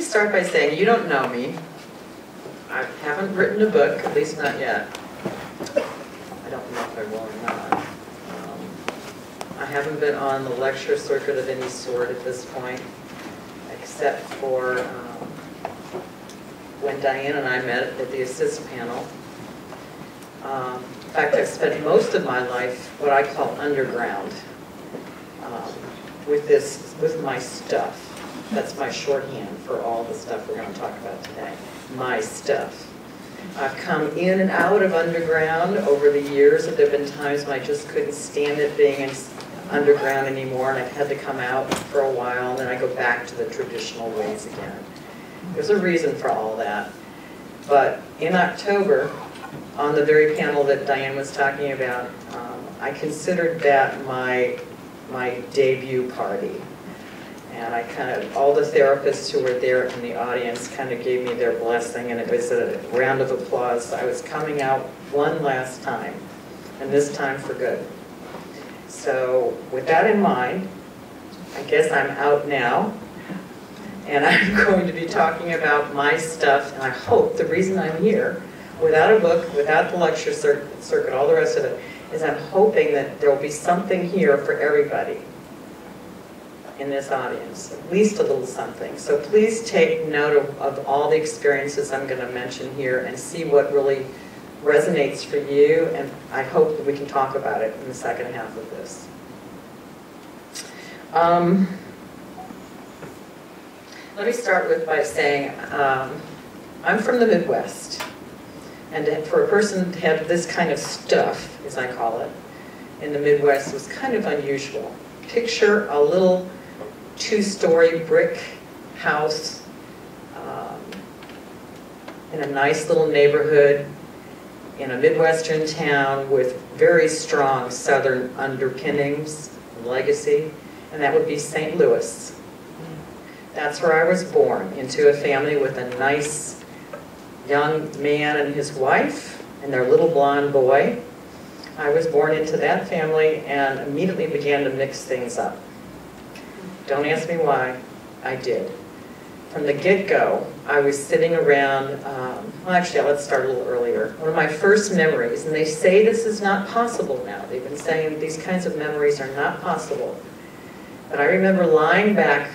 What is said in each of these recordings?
me start by saying you don't know me. I haven't written a book, at least not yet. I don't know if I will or not. I haven't been on the lecture circuit of any sort at this point, except for when Diane and I met at the ACISTE panel. In fact, I've spent most of my life what I call underground with my stuff. That's my shorthand for all the stuff we're going to talk about today. My stuff. I've come in and out of underground over the years. There have been times when I just couldn't stand it being in underground anymore, and I've had to come out for a while, and then I go back to the traditional ways again. There's a reason for all that. But in October, on the very panel that Diane was talking about, I considered that my debut party. And I all the therapists who were there in the audience kind of gave me their blessing, and it was a round of applause. I was coming out one last time, and this time for good. So with that in mind, I guess I'm out now, and I'm going to be talking about my stuff, and I hope the reason I'm here, without a book, without the lecture circuit, all the rest of it, is I'm hoping that there will be something here for everybody in this audience, at least a little something. So please take note of all the experiences I'm going to mention here and see what really resonates for you, and I hope that we can talk about it in the second half of this. Let me start by saying I'm from the Midwest, and for a person to have this kind of stuff, as I call it, in the Midwest was kind of unusual. Picture a little two-story brick house in a nice little neighborhood in a Midwestern town with very strong Southern underpinnings and legacy, and that would be St. Louis. That's where I was born, into a family with a nice young man and his wife and their little blonde boy. I was born into that family and immediately began to mix things up. Don't ask me why, I did. From the get-go, I was sitting around, well actually let's start a little earlier. One of my first memories, and they say this is not possible now. They've been saying these kinds of memories are not possible. But I remember lying back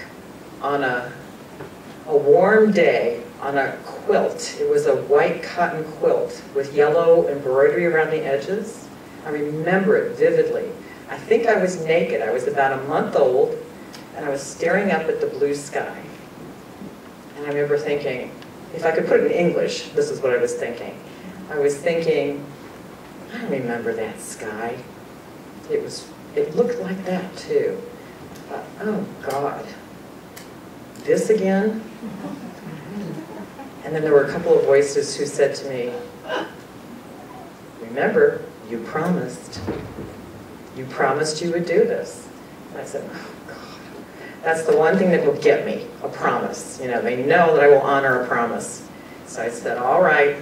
on a warm day on a quilt. It was a white cotton quilt with yellow embroidery around the edges. I remember it vividly. I think I was naked. I was about a month old, and I was staring up at the blue sky. And I remember thinking, if I could put it in English, this is what I was thinking. I was thinking, I remember that sky. It looked like that too. I thought, oh God, this again? And then there were a couple of voices who said to me, remember, you promised. You promised you would do this. And I said, oh God. That's the one thing that will get me, a promise. You know, they know that I will honor a promise. So I said, all right.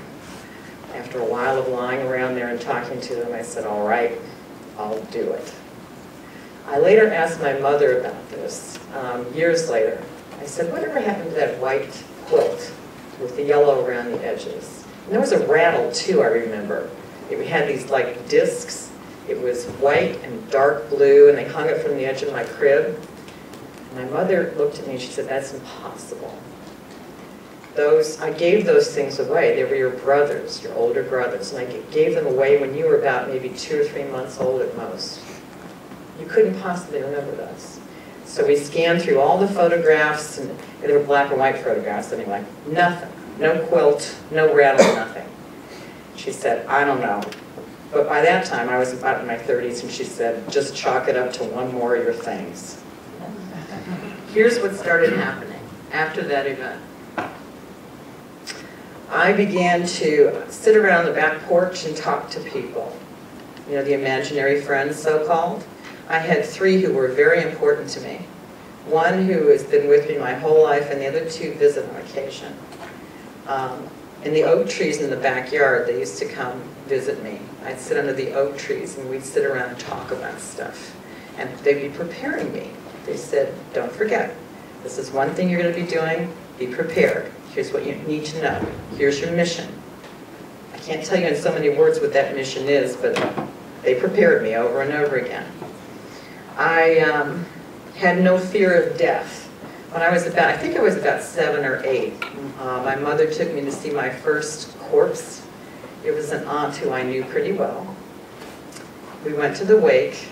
After a while of lying around there and talking to them, I said, all right, I'll do it. I later asked my mother about this, years later. I said, whatever happened to that white quilt with the yellow around the edges? And there was a rattle too, I remember. We had these like discs. It was white and dark blue, and they hung it from the edge of my crib. My mother looked at me and she said, that's impossible. I gave those things away. They were your brothers, your older brothers, and I gave them away when you were about maybe 2 or 3 months old at most. You couldn't possibly remember those. So we scanned through all the photographs, and they were black and white photographs anyway. Nothing. No quilt, no rattle, nothing. She said, I don't know. But by that time, I was about in my 30s, and she said, just chalk it up to one more of your things. Here's what started happening after that event. I began to sit around the back porch and talk to people. You know, the imaginary friends, so-called. I had 3 who were very important to me. One who has been with me my whole life, and the other 2 visit on occasion. In the oak trees in the backyard, they used to come visit me. I'd sit under the oak trees, and we'd sit around and talk about stuff. And they'd be preparing me. They said, don't forget, this is one thing you're going to be doing. Be prepared. Here's what you need to know. Here's your mission. I can't tell you in so many words what that mission is, but they prepared me over and over again. I had no fear of death. When I was about, I think I was about 7 or 8, my mother took me to see my first corpse. It was an aunt who I knew pretty well. We went to the wake.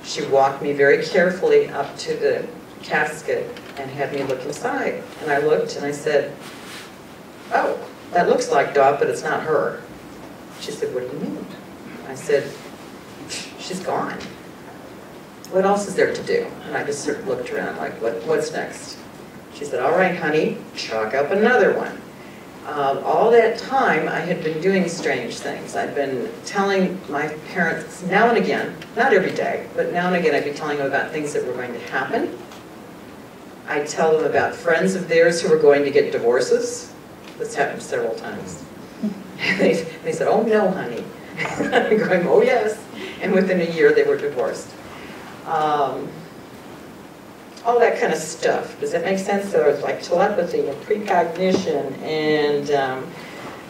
She walked me very carefully up to the casket and had me look inside. And I looked and I said, "Oh, that looks like Dot, but it's not her." She said, "What do you mean?" I said, "She's gone. What else is there to do?" And I just sort of looked around like, what's next? She said, "All right, honey, chalk up another one." All that time, I had been doing strange things. I'd been telling my parents now and again, not every day, but now and again I'd be telling them about things that were going to happen. I'd tell them about friends of theirs who were going to get divorces. This happened several times. And they said, "Oh no, honey." I'm going, "Oh yes." And within a year they were divorced. All that kind of stuff. Does that make sense? So it's like telepathy and precognition, and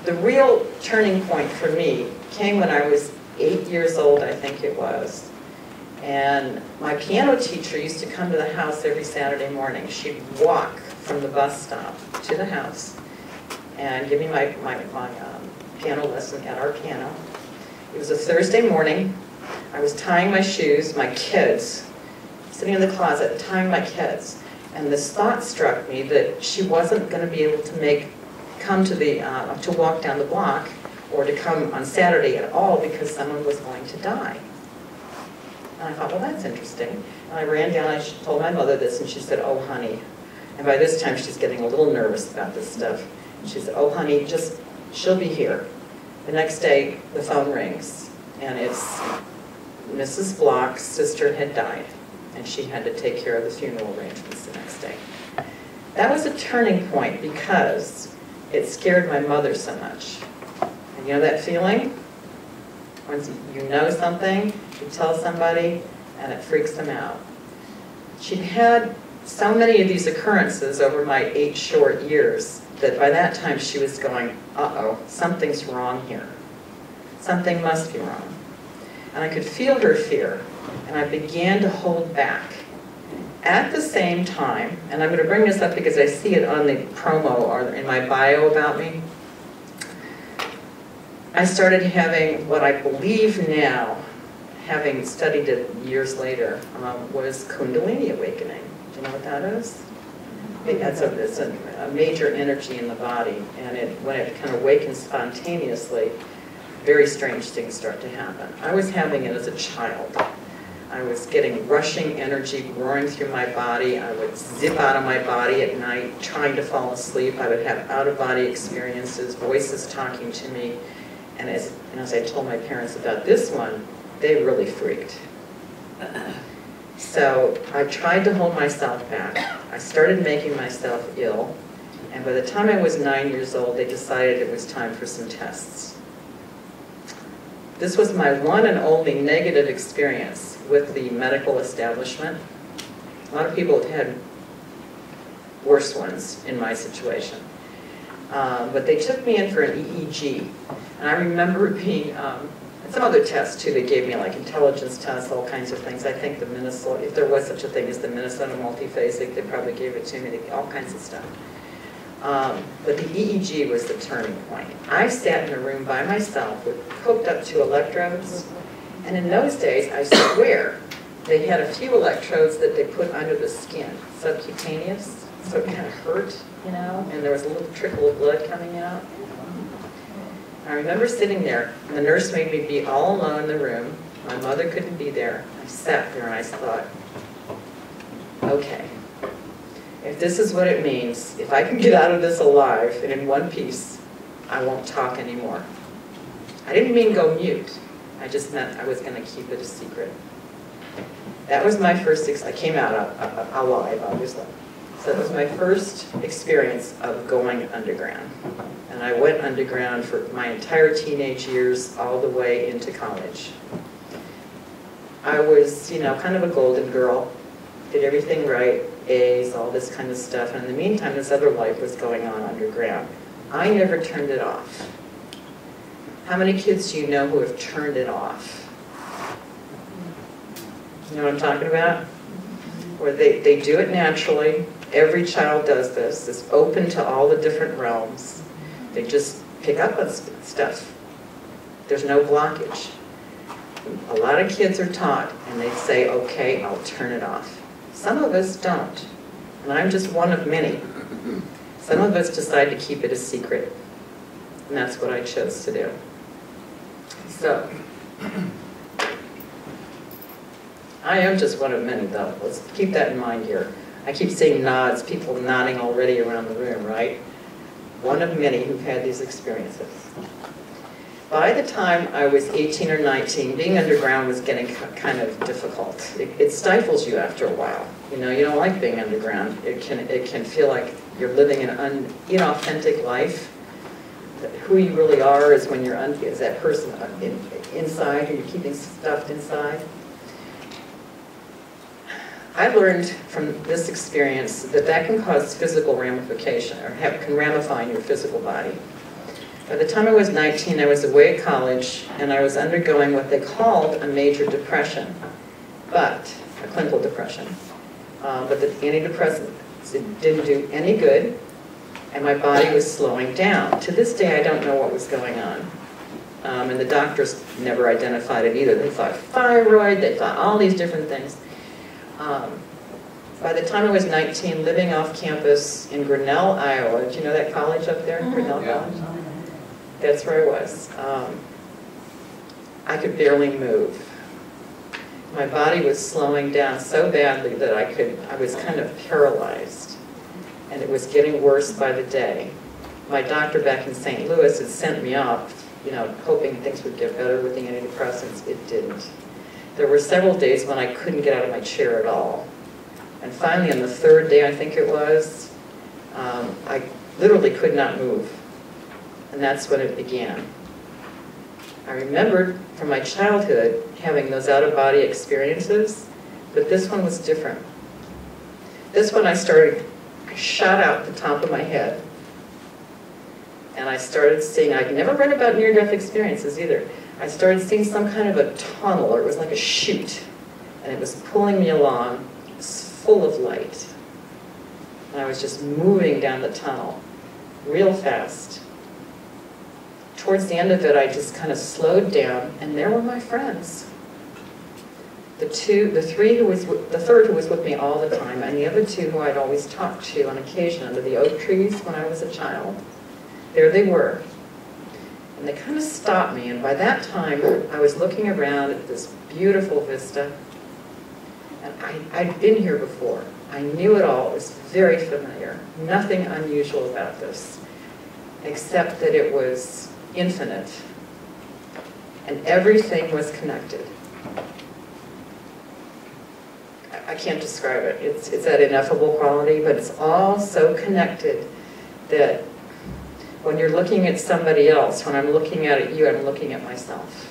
the real turning point for me came when I was 8 years old, I think it was. And my piano teacher used to come to the house every Saturday morning. She'd walk from the bus stop to the house and give me my piano lesson at our piano. It was a Thursday morning. I was tying my shoes, my kids, sitting in the closet, tying my kids. And this thought struck me that she wasn't going to be able to to walk down the block or to come on Saturday at all because someone was going to die. And I thought, well, that's interesting. And I ran down, I told my mother this, and she said, "Oh, honey." And by this time, she's getting a little nervous about this stuff. And she said, "Oh, honey, she'll be here." The next day, the phone rings, and it's Mrs. Block's sister had died, and she had to take care of the funeral arrangements the next day. That was a turning point because it scared my mother so much. And you know that feeling? When you know something, you tell somebody, and it freaks them out. She'd had so many of these occurrences over my 8 short years that by that time she was going, "Uh-oh, something's wrong here. Something must be wrong." And I could feel her fear, and I began to hold back. At the same time, and I'm going to bring this up because I see it on the promo or in my bio about me, I started having what I believe now, having studied it years later, was Kundalini awakening. Do you know what that is? It's a major energy in the body, and when it kind of awakens spontaneously, very strange things start to happen. I was having it as a child. I was getting rushing energy roaring through my body. I would zip out of my body at night trying to fall asleep. I would have out-of-body experiences, voices talking to me. And as I told my parents about this one, they really freaked. So I tried to hold myself back. I started making myself ill. And by the time I was 9 years old, they decided it was time for some tests. This was my one and only negative experience with the medical establishment. A lot of people have had worse ones in my situation. But they took me in for an EEG. And I remember being, and some other tests too, they gave me like intelligence tests, all kinds of things. I think the Minnesota, if there was such a thing as the Minnesota multiphasic, they probably gave it to me, all kinds of stuff. But the EEG was the turning point. I sat in a room by myself with hooked up to electrodes, and in those days, I swear, they had a few electrodes that they put under the skin, subcutaneous, so it kind of hurt, you know, and there was a little trickle of blood coming out. I remember sitting there, and the nurse made me be all alone in the room. My mother couldn't be there. I sat there and I thought, okay, if this is what it means, if I can get out of this alive and in one piece, I won't talk anymore. I didn't mean go mute. I just meant I was going to keep it a secret. That was my first, I came out alive, obviously. So that was my first experience of going underground. And I went underground for my entire teenage years, all the way into college. I was, you know, kind of a golden girl. did everything right, A's, all this kind of stuff, and in the meantime, this other life was going on underground. I never turned it off. How many kids do you know who have turned it off? You know what I'm talking about? Where they do it naturally. Every child does this. It's open to all the different realms. They just pick up on stuff. There's no blockage. A lot of kids are taught, and they say, okay, I'll turn it off. Some of us don't, and I'm just one of many. Some of us decide to keep it a secret, and that's what I chose to do. So, I am just one of many, though. Let's keep that in mind here. I keep seeing nods, people nodding already around the room, right? One of many who've had these experiences. By the time I was 18 or 19, being underground was getting kind of difficult. It stifles you after a while. You know, you don't like being underground. It can feel like you're living an inauthentic life. Who you really are is when you're is that person inside, or you're keeping stuff inside. I learned from this experience that that can cause physical ramification, or can ramify in your physical body. By the time I was 19, I was away at college, and I was undergoing what they called a major depression, a clinical depression. But the antidepressants didn't do any good, and my body was slowing down. To this day, I don't know what was going on. And the doctors never identified it either. They thought thyroid, they thought all these different things. By the time I was 19, living off campus in Grinnell, Iowa, do you know that college up there, Grinnell College? That's where I was. I could barely move. My body was slowing down so badly that I was kind of paralyzed, and it was getting worse by the day. My doctor back in St. Louis had sent me off, you know, hoping things would get better with the antidepressants. It didn't. There were several days when I couldn't get out of my chair at all. And finally, on the third day, I think it was, I literally could not move. And that's when it began. I remembered from my childhood having those out-of-body experiences, but this one was different. This one I shot out the top of my head, and I started seeing, I'd never read about near-death experiences either. I started seeing some kind of a tunnel, or it was like a chute, and it was pulling me along. It was full of light. And I was just moving down the tunnel real fast. Towards the end of it, I just kind of slowed down, and there were my friends. The third who was with me all the time, and the other two who I'd always talked to on occasion under the oak trees when I was a child. There they were. And they kind of stopped me, and by that time, I was looking around at this beautiful vista. And I'd been here before. I knew it all. It was very familiar. Nothing unusual about this, except that it was infinite, and everything was connected. I can't describe it. It's that ineffable quality, but it's all so connected that when you're looking at somebody else, when I'm looking at you, I'm looking at myself.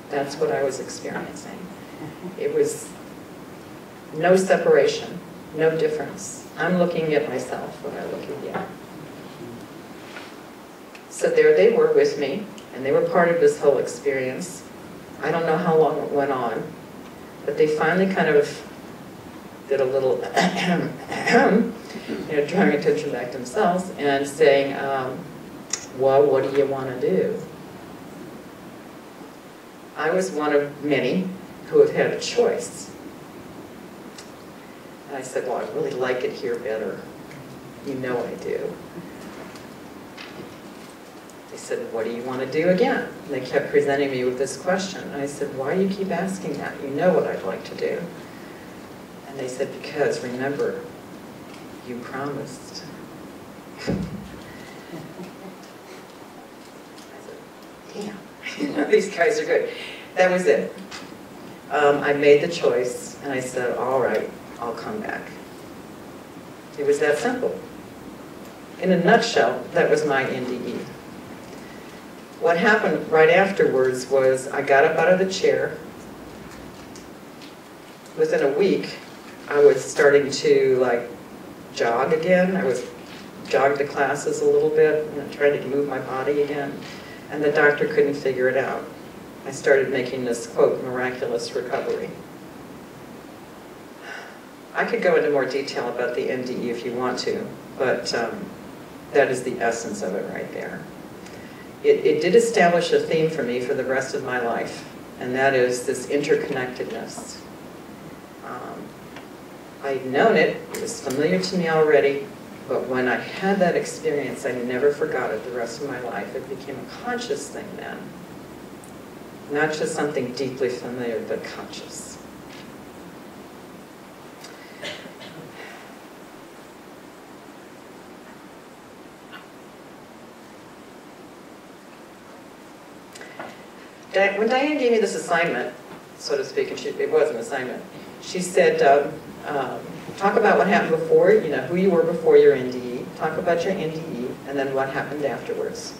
That's what I was experiencing. It was no separation, no difference. I'm looking at myself when I look at you. So there they were with me, and they were part of this whole experience. I don't know how long it went on, but they finally kind of did a little, drawing attention back to themselves and saying, well, what do you want to do? I was one of many who have had a choice. And I said, well, I really like it here better. You know I do. They said, what do you want to do again? And they kept presenting me with this question. And I said, why do you keep asking that? You know what I'd like to do. And they said, because remember, you promised. I said, damn, these guys are good. That was it. I made the choice, and I said, all right, I'll come back. It was that simple. In a nutshell, that was my NDE. What happened right afterwards was I got up out of the chair. Within a week, I was starting to like jog again. I was jogged to classes a little bit, trying to move my body again, and the doctor couldn't figure it out. I started making this, quote, miraculous recovery. I could go into more detail about the NDE if you want to, but that is the essence of it right there. It did establish a theme for me for the rest of my life, and that is this interconnectedness. I'd known it, it was familiar to me already, but when I had that experience, I never forgot it the rest of my life. It became a conscious thing then. Not just something deeply familiar, but conscious. When Diane gave me this assignment, so to speak, and it was an assignment, she said, talk about what happened before, who you were before your NDE, talk about your NDE, and then what happened afterwards.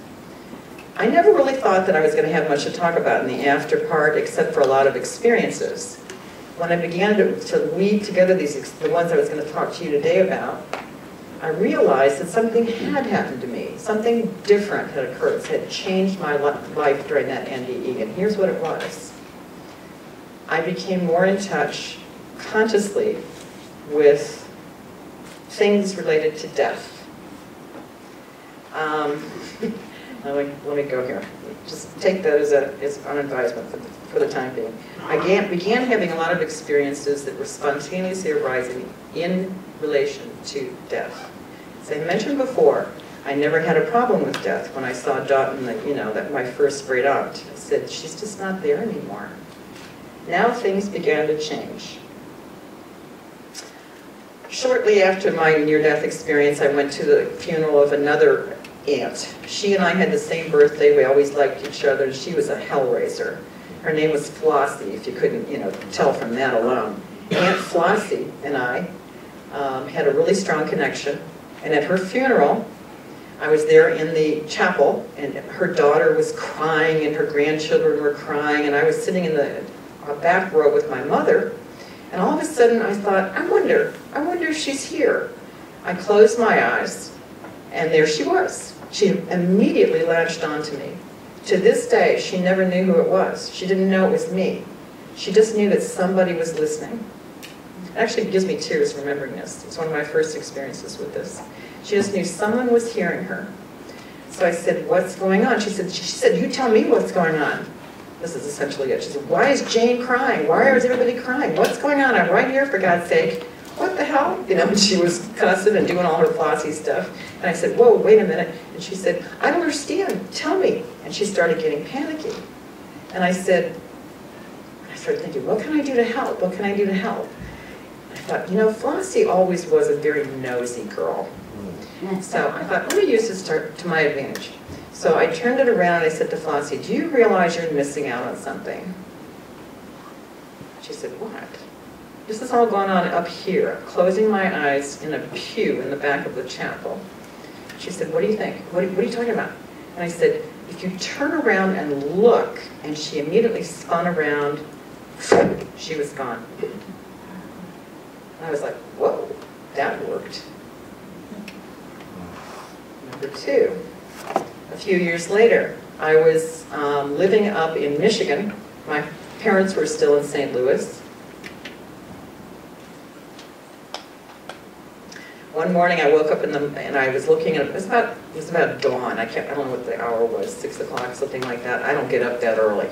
I never really thought that I was going to have much to talk about in the after part, except for a lot of experiences. When I began to weave together the ones I was going to talk to you today about, I realized that something had happened to me. Something different had occurred, had changed my life during that NDE, and here's what it was. I became more in touch, consciously, with things related to death. Let me go here. Just take that as an advisement for the time being. I began having a lot of experiences that were spontaneously arising in relation to death. As I mentioned before, I never had a problem with death. When I saw Dot in that my first great aunt, I said, she's just not there anymore. Now things began to change. Shortly after my near-death experience, I went to the funeral of another aunt. She and I had the same birthday. We always liked each other, and she was a hellraiser. Her name was Flossie, if you couldn't, tell from that alone. Aunt Flossie and I had a really strong connection, and at her funeral, I was there in the chapel, and her daughter was crying, and her grandchildren were crying, and I was sitting in the back row with my mother, and all of a sudden I thought, I wonder if she's here. I closed my eyes, and there she was. She immediately latched onto me. To this day, she never knew who it was. She didn't know it was me. She just knew that somebody was listening. It actually gives me tears remembering this. It's one of my first experiences with this. She just knew someone was hearing her. So I said, what's going on? She said, you tell me what's going on. This is essentially it. She said, why is Jane crying? Why is everybody crying? What's going on? I'm right here, for God's sake. What the hell? And she was cussing and doing all her flossy stuff. And I said, whoa, wait a minute. And she said, I don't understand. Tell me. And she started getting panicky. And I started thinking, what can I do to help? What can I do to help? I thought, Flossie always was a very nosy girl. So I thought, let me use this to my advantage. So I turned it around and I said to Flossie, do you realize you're missing out on something? She said, what? This is all going on up here, closing my eyes in a pew in the back of the chapel. She said, what do you think? What are you talking about? And I said, if you turn around and look, and she immediately spun around, she was gone. And I was like, whoa, that worked. Number two, a few years later, I was living up in Michigan. My parents were still in St. Louis. One morning I woke up and I was looking at, it was about dawn. I don't know what the hour was, 6 o'clock, something like that. I don't get up that early.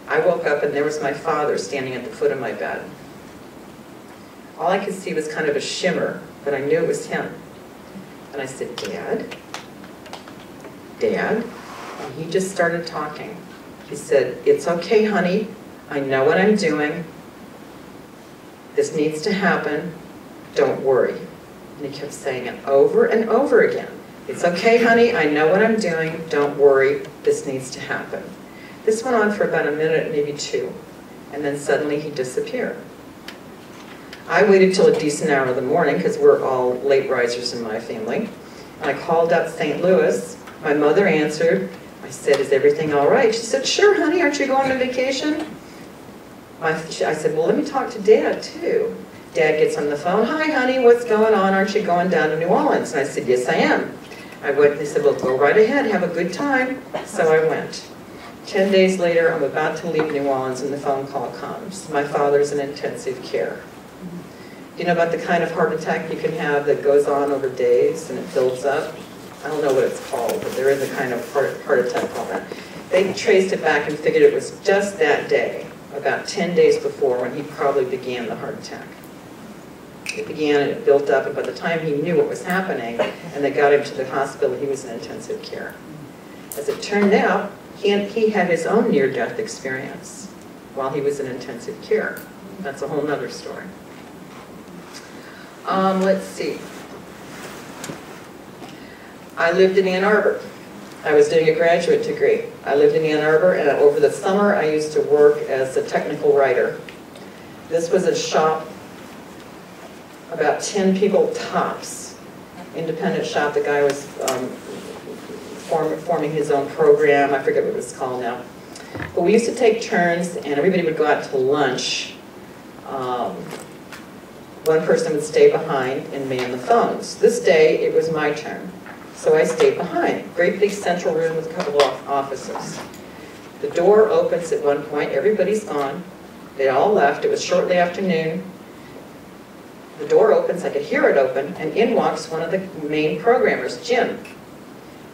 I woke up and there was my father standing at the foot of my bed. All I could see was kind of a shimmer, but I knew it was him. And I said, Dad? Dad? And he just started talking. He said, it's okay, honey. I know what I'm doing. This needs to happen. Don't worry. And he kept saying it over and over again. It's okay, honey. I know what I'm doing. Don't worry. This needs to happen. This went on for about a minute, maybe two. And then suddenly he disappeared. I waited till a decent hour of the morning because we're all late risers in my family. And I called up St. Louis. My mother answered. I said, is everything all right? She said, sure, honey. Aren't you going on vacation? I said, well, let me talk to Dad, too. Dad gets on the phone, "Hi, honey, what's going on? Aren't you going down to New Orleans?" And I said, "Yes, I am." I went, they said, "Well, go right ahead, have a good time." So I went. 10 days later, I'm about to leave New Orleans, and the phone call comes. My father's in intensive care. You know about the kind of heart attack you can have that goes on over days and it builds up? I don't know what it's called, but there is a kind of heart attack called that. They traced it back and figured it was just that day, about 10 days before, when he probably began the heart attack. It began and it built up, and by the time he knew what was happening and they got him to the hospital, he was in intensive care. As it turned out, he had his own near-death experience while he was in intensive care. That's a whole nother story. Let's see. I lived in Ann Arbor. I was doing a graduate degree. I lived in Ann Arbor, and over the summer I used to work as a technical writer. This was a shop, about 10 people tops, independent shop. The guy was forming his own program. I forget what it was called now. But we used to take turns, and everybody would go out to lunch. One person would stay behind and man the phones. This day, it was my turn. So I stayed behind. Great big central room with a couple of offices. The door opens at one point. Everybody's gone. They all left. It was shortly after noon. The door opens. I could hear it open. And in walks one of the main programmers, Jim.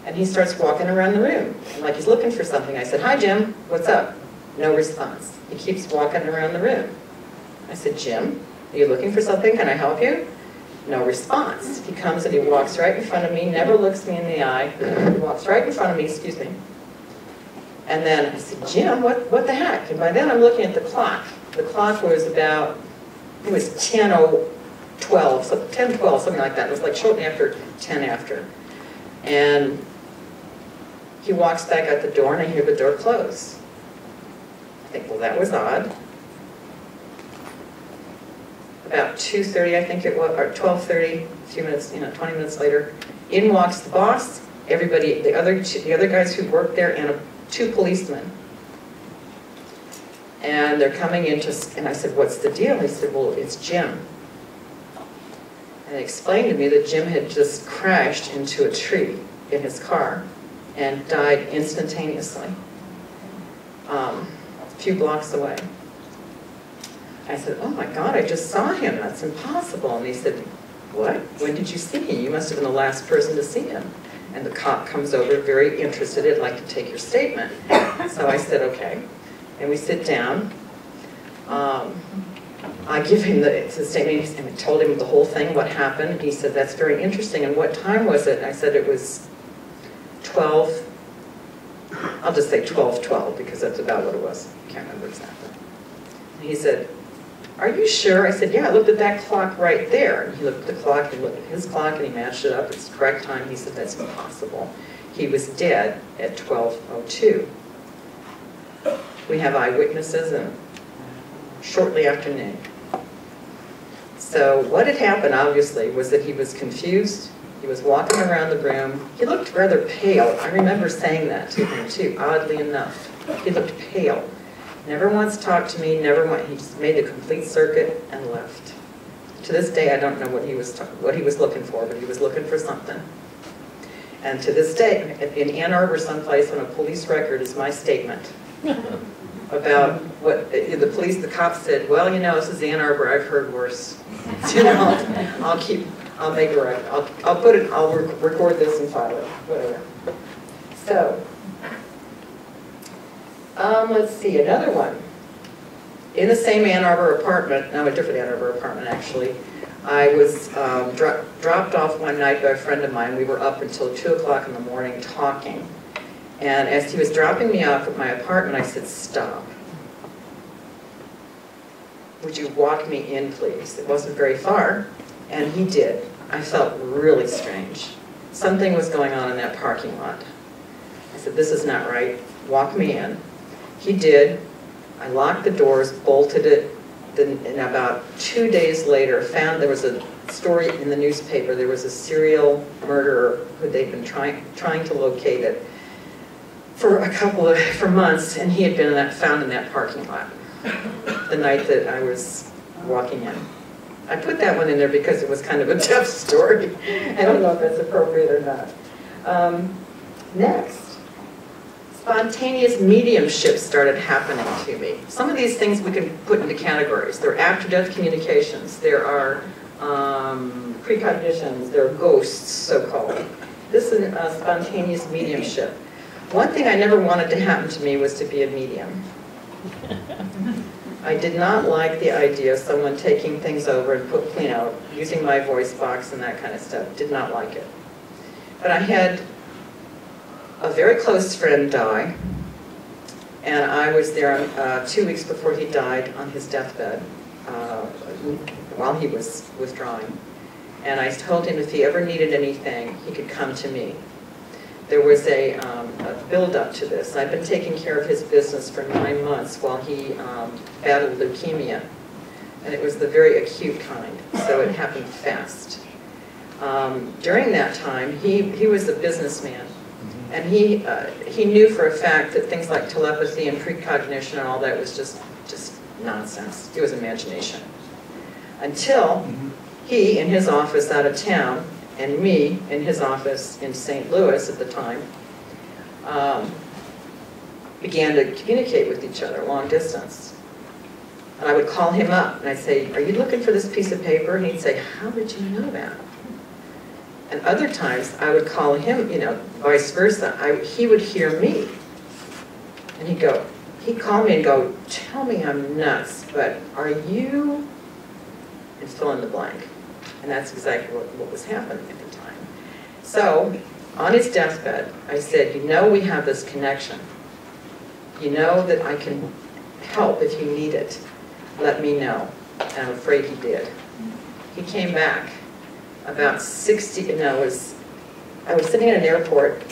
And he starts walking around the room. And like he's looking for something. I said, "Hi, Jim. What's up?" No response. He keeps walking around the room. I said, "Jim, are you looking for something? Can I help you?" No response. He comes and he walks right in front of me, never looks me in the eye. He walks right in front of me, excuse me. And then I said, "Jim, what the heck?" And by then I'm looking at the clock. The clock was about, it was 10:12, so 10:12, something like that. It was like shortly after 10 after. And he walks back out the door and I hear the door close. I think, well, that was odd. About 2:30, I think it was, or 12:30, a few minutes, 20 minutes later, in walks the boss, everybody, the other guys who worked there, and two policemen. And they're coming in and I said, "What's the deal?" He said, "Well, it's Jim." And they explained to me that Jim had just crashed into a tree in his car and died instantaneously, a few blocks away. I said, "Oh my God, I just saw him. That's impossible." And he said, "What? When did you see him? You must have been the last person to see him." And the cop comes over, very interested. "I'd like to take your statement." So I said, "Okay." And we sit down. I give him the statement and I told him the whole thing, what happened. He said, "That's very interesting. And what time was it?" And I said, "It was 12, I'll just say 12:12 because that's about what it was. I can't remember exactly." And he said, "Are you sure?" I said, "Yeah, I looked at that clock right there." And he looked at the clock, he looked at his clock, and he matched it up. It's the correct time. He said, "That's impossible. He was dead at 12:02. We have eyewitnesses, and shortly after noon. So what had happened, obviously, was that he was confused. He was walking around the room. He looked rather pale. I remember saying that to him, too, oddly enough. He looked pale. Never once talked to me, he just made the complete circuit and left. To this day, I don't know what he was looking for, but he was looking for something. And to this day, in Ann Arbor someplace on a police record is my statement about what the cops said, "Well, this is Ann Arbor, I've heard worse." I'll make a record. I'll record this and file it, whatever. So, let's see, another one. In the same Ann Arbor apartment, now a different Ann Arbor apartment actually, I was dropped off one night by a friend of mine. We were up until 2 o'clock in the morning talking. And as he was dropping me off at my apartment, I said, "Stop. Would you walk me in, please?" It wasn't very far, and he did. I felt really strange. Something was going on in that parking lot. I said, "This is not right. Walk me in." He did. I locked the doors, bolted it, and about 2 days later found there was a story in the newspaper. There was a serial murderer who they'd been trying to locate it for months, and he had been found in that parking lot the night that I was walking in. I put that one in there because it was kind of a tough story. I don't know if that's appropriate or not. Next, spontaneous mediumship started happening to me. Some of these things we can put into categories. There are after-death communications. There are precognitions. There are ghosts, so-called. This is spontaneous mediumship. One thing I never wanted to happen to me was to be a medium. I did not like the idea of someone taking things over and using my voice box and that kind of stuff. Did not like it. But I had a very close friend die, and I was there 2 weeks before he died on his deathbed while he was withdrawing. And I told him if he ever needed anything, he could come to me. There was a build-up to this. I'd been taking care of his business for 9 months while he battled leukemia. And it was the very acute kind, so it happened fast. During that time, he was a businessman. And he knew for a fact that things like telepathy and precognition and all that was just nonsense. It was imagination. Until he, in his office out of town, and me, in his office in St. Louis at the time, began to communicate with each other long distance. And I would call him up, and I'd say, "Are you looking for this piece of paper?" And he'd say, "How did you know that?" And other times, I would call him, vice versa. He would hear me. And he'd call me and go, "Tell me I'm nuts, but are you," and fill in the blank. And that's exactly what was happening at the time. So, on his deathbed, I said, we have this connection. You know that I can help if you need it. Let me know. And I'm afraid he did. He came back about I was sitting at an airport,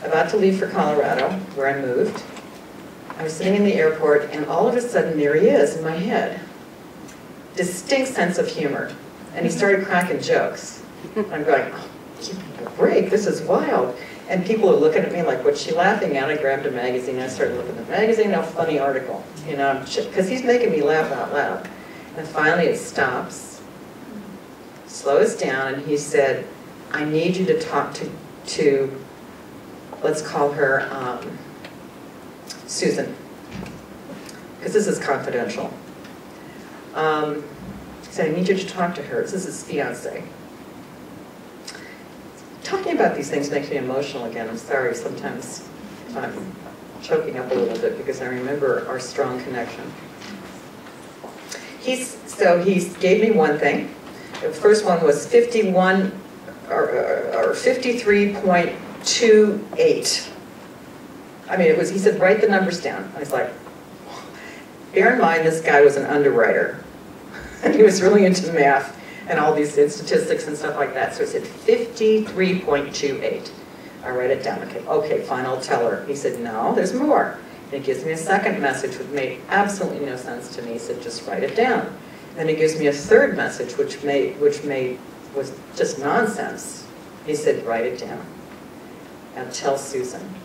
about to leave for Colorado, where I moved. I was sitting in the airport, and all of a sudden, there he is in my head. Distinct sense of humor. And he started cracking jokes. I'm going, "Oh, give me a break, this is wild." And people are looking at me like, "What's she laughing at?" I grabbed a magazine, I started looking at the magazine, a funny article, because he's making me laugh out loud. And finally it stops, slows down, and he said, "I need you to talk to let's call her Susan, because this is confidential." He said, "I need you to talk to her." This is his fiance. Talking about these things makes me emotional again. I'm sorry, sometimes I'm choking up a little bit because I remember our strong connection. So he gave me one thing. The first one was 51 or 53.28. I mean, he said, "Write the numbers down." I was like, bear in mind, this guy was an underwriter. And he was really into math and all these statistics and stuff like that. So he said 53.28. I write it down. Okay, fine, I'll tell her. He said, "No, there's more." And he gives me a second message which made absolutely no sense to me. He said, "Just write it down." Then he gives me a third message which was just nonsense. He said, "Write it down and tell Susan."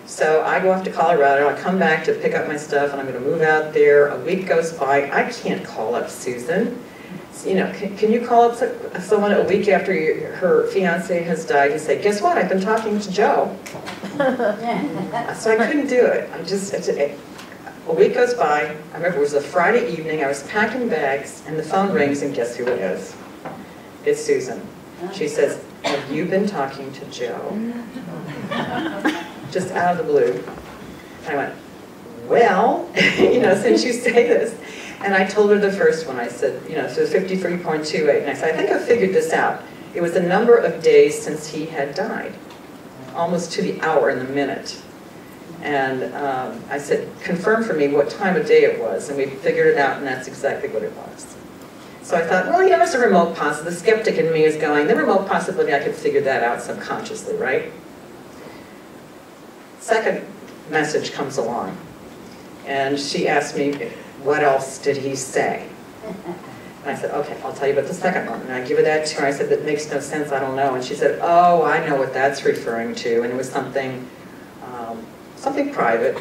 So I go off to Colorado, I come back to pick up my stuff, and I'm going to move out there. A week goes by, I can't call up Susan. Can you call up someone a week after her fiance has died and say, "Guess what, I've been talking to Joe." So I couldn't do it. A week goes by, I remember it was a Friday evening, I was packing bags, and the phone rings, and guess who it is? It's Susan. She says, "Have you been talking to Joe?" Just out of the blue. I went, "Well, since you say this." And I told her the first one. I said, so 53.28. And I said, "I think I figured this out. It was the number of days since he had died, almost to the hour and the minute." And I said, "Confirm for me what time of day it was." And we figured it out, and that's exactly what it was. So I thought, well, there's a remote possibility. The skeptic in me is going, the remote possibility, I could figure that out subconsciously, right? Second message comes along, and she asked me, "What else did he say?" And I said, "Okay, I'll tell you about the second one." And I give it that to her. I said, "That makes no sense, I don't know." And she said, "Oh, I know what that's referring to." And it was something private,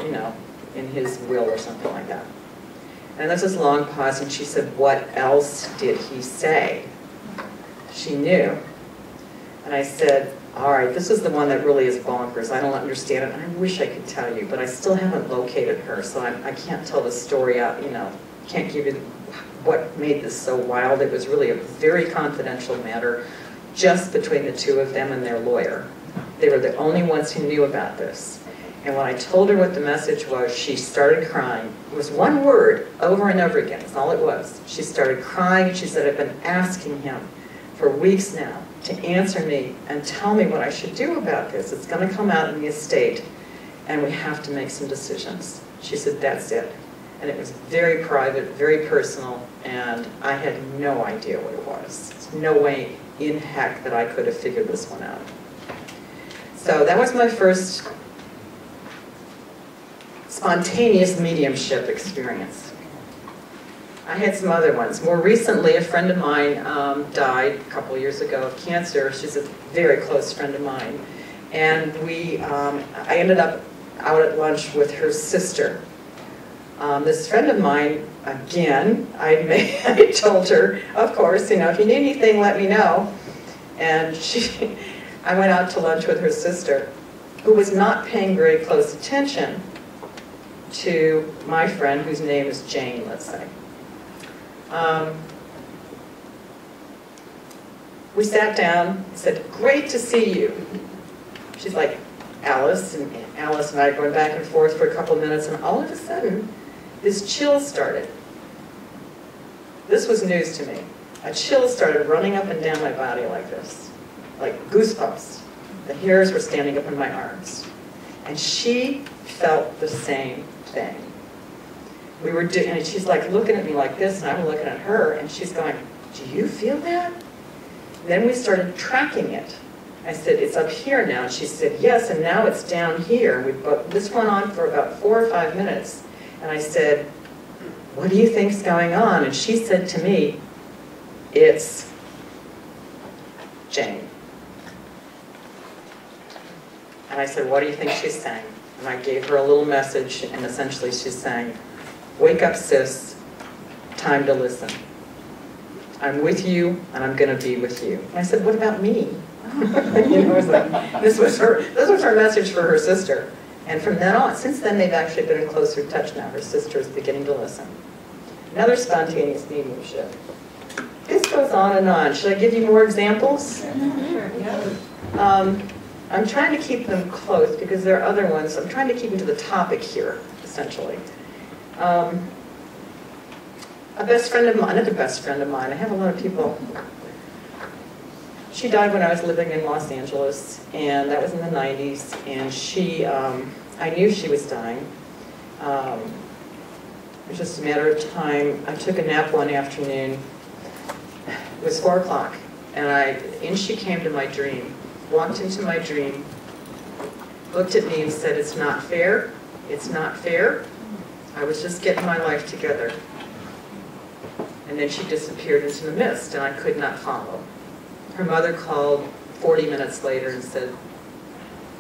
in his will or something like that. And there's this long pause, and she said, what else did he say? She knew. And I said, all right, this is the one that really is bonkers. I don't understand it. I wish I could tell you, but I still haven't located her, so I can't tell the story out, you know, can't give you what made this so wild. It was really a very confidential matter just between the two of them and their lawyer. They were the only ones who knew about this. And when I told her what the message was, she started crying. It was one word over and over again. That's all it was. She started crying. She said, I've been asking him for weeks now to answer me and tell me what I should do about this. It's going to come out in the estate, and we have to make some decisions. She said, that's it. And it was very private, very personal, and I had no idea what it was. There's no way in heck that I could have figured this one out. So that was my first spontaneous mediumship experience. I had some other ones. More recently, a friend of mine died a couple years ago of cancer. She's a very close friend of mine. And I ended up out at lunch with her sister. This friend of mine, again, I told her, of course, you know, if you need anything, let me know. And I went out to lunch with her sister, who was not paying very close attention to my friend, whose name is Jane, let's say. We sat down, said, great to see you. She's like, Alice, and Alice and I going back and forth for a couple minutes, and all of a sudden, this chill started. This was news to me. A chill started running up and down my body like this, like goosebumps. The hairs were standing up in my arms. And she felt the same thing. And she's like looking at me like this, and I'm looking at her, and she's going, do you feel that? Then we started tracking it. I said, it's up here now. And she said, yes, and now it's down here. This went on for about 4 or 5 minutes. And I said, what do you think's going on? And she said to me, it's Jane. And I said, what do you think she's saying? And I gave her a little message, and essentially she's saying, wake up, sis, time to listen. I'm with you, and I'm going to be with you. And I said, what about me? You know, it was like, this was her message for her sister. And from then on, since then, they've actually been in closer touch now. Her sister is beginning to listen. Another spontaneous mediumship. This goes on and on. Should I give you more examples? Sure, yeah. I'm trying to keep them close because there are other ones. I'm trying to keep them to the topic here, essentially. A best friend of mine, another best friend of mine, I have a lot of people. She died when I was living in Los Angeles, and that was in the 90s, and I knew she was dying. It was just a matter of time. I took a nap one afternoon. It was 4 o'clock, and in she came to my dream, walked into my dream, looked at me and said, it's not fair, it's not fair. I was just getting my life together. And then she disappeared into the mist, and I could not follow. Her mother called 40 minutes later and said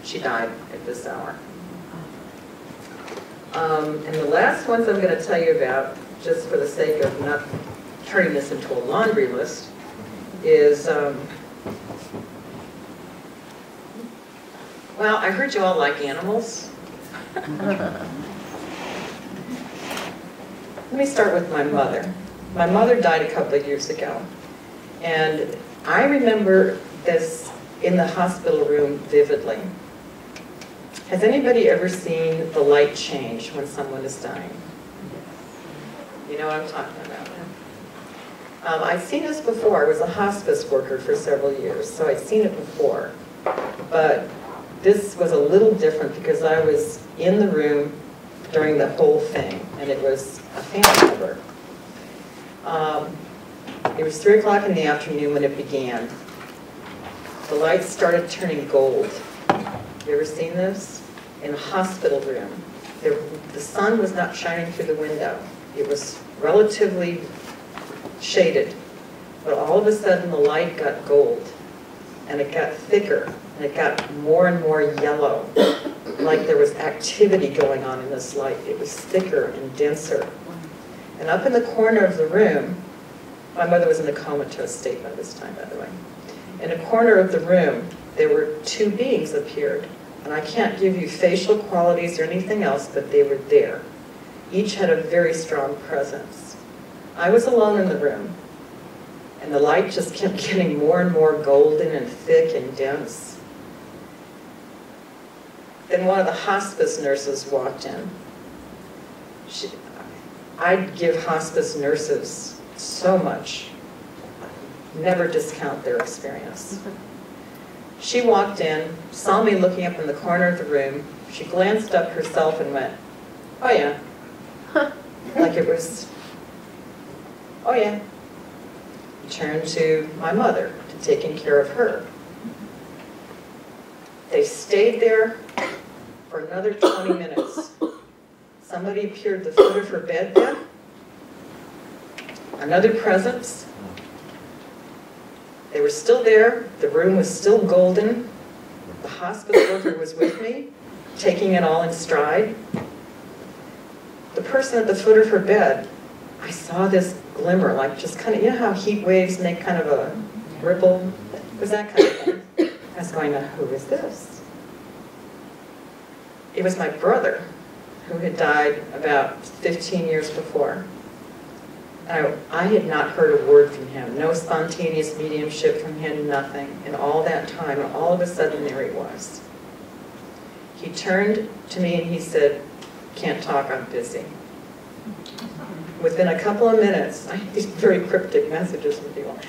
she died at this hour. And the last ones I'm going to tell you about, just for the sake of not turning this into a laundry list, is, well, I heard you all like animals. Let me start with my mother. My mother died a couple of years ago, and I remember this in the hospital room vividly. Has anybody ever seen the light change when someone is dying? You know what I'm talking about. I'd seen this before. I was a hospice worker for several years, so I'd seen it before. But this was a little different because I was in the room during the whole thing, and it was a family member. It was 3 o'clock in the afternoon when it began. The lights started turning gold. You ever seen this? In a hospital room. The sun was not shining through the window. It was relatively shaded. But all of a sudden the light got gold. And it got thicker. And it got more and more yellow. Like there was activity going on in this light. It was thicker and denser. And up in the corner of the room, my mother was in a comatose state by this time, by the way. In a corner of the room, there were two beings appeared. And I can't give you facial qualities or anything else, but they were there. Each had a very strong presence. I was alone in the room, and the light just kept getting more and more golden and thick and dense. Then one of the hospice nurses walked in. I'd give hospice nurses so much. Never discount their experience. She walked in, saw me looking up in the corner of the room. She glanced up herself and went, "Oh yeah." Like it was, "Oh yeah." Turned to my mother, to taking care of her. They stayed there for another 20 minutes. Somebody appeared at the foot of her bed then. Another presence. They were still there. The room was still golden. The hospice worker was with me, taking it all in stride. The person at the foot of her bed, I saw this glimmer, like just kind of, you know how heat waves make kind of a ripple? It was that kind of thing. I was going, who is this? It was my brother, who had died about 15 years before. I had not heard a word from him, no spontaneous mediumship from him, nothing. And all that time, and all of a sudden there he was. He turned to me and he said, "Can't talk, I'm busy." Within a couple of minutes, I have these very cryptic messages from people.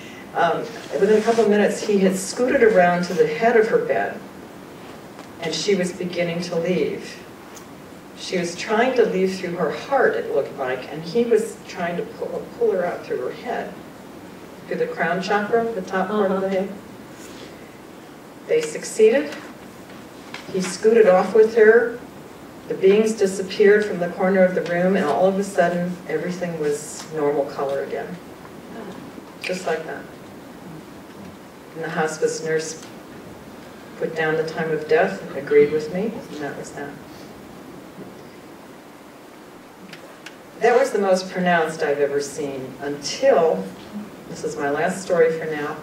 Within a couple of minutes, he had scooted around to the head of her bed, and she was beginning to leave. She was trying to leave through her heart, it looked like, and he was trying to pull her out through her head, through the crown chakra, the top part of the head. They succeeded. He scooted off with her. The beings disappeared from the corner of the room, and all of a sudden, everything was normal color again. Just like that. And the hospice nurse put down the time of death, agreed with me, and that was that. That was the most pronounced I've ever seen until, this is my last story for now,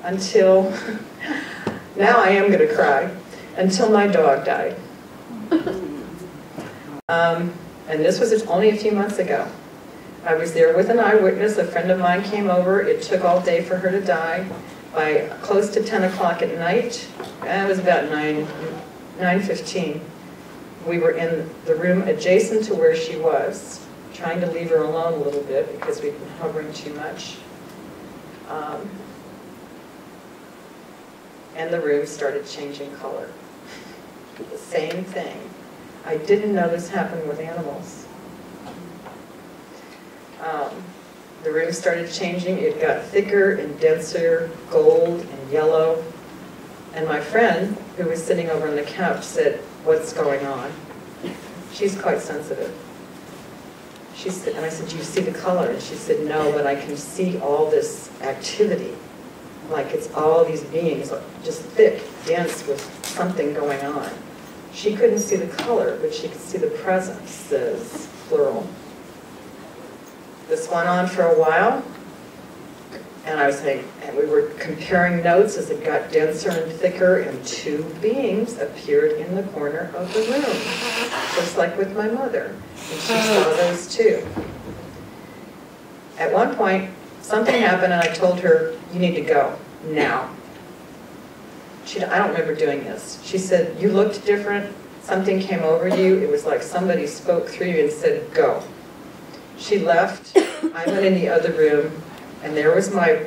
until, now I am going to cry, until my dog died. And this was only a few months ago. I was there with an eyewitness. A friend of mine came over. It took all day for her to die. By close to 10 o'clock at night, it was about 9:15, we were in the room adjacent to where she was, trying to leave her alone a little bit because we'd been hovering too much. And the room started changing color. The same thing. I didn't know this happened with animals. The room started changing. It got thicker and denser, gold and yellow. And my friend, who was sitting over on the couch, said, "What's going on?" She's quite sensitive. And I said, "Do you see the color?" And she said, "No, but I can see all this activity. Like it's all these beings, just thick, dense with something going on." She couldn't see the color, but she could see the presence, this plural. This went on for a while, and I was saying, and we were comparing notes as it got denser and thicker, and two beings appeared in the corner of the room, just like with my mother, and she saw those too. At one point, something happened, and I told her, "You need to go, now." I don't remember doing this. She said, "You looked different, something came over you, it was like somebody spoke through you and said, go." She left, I went in the other room, and there was my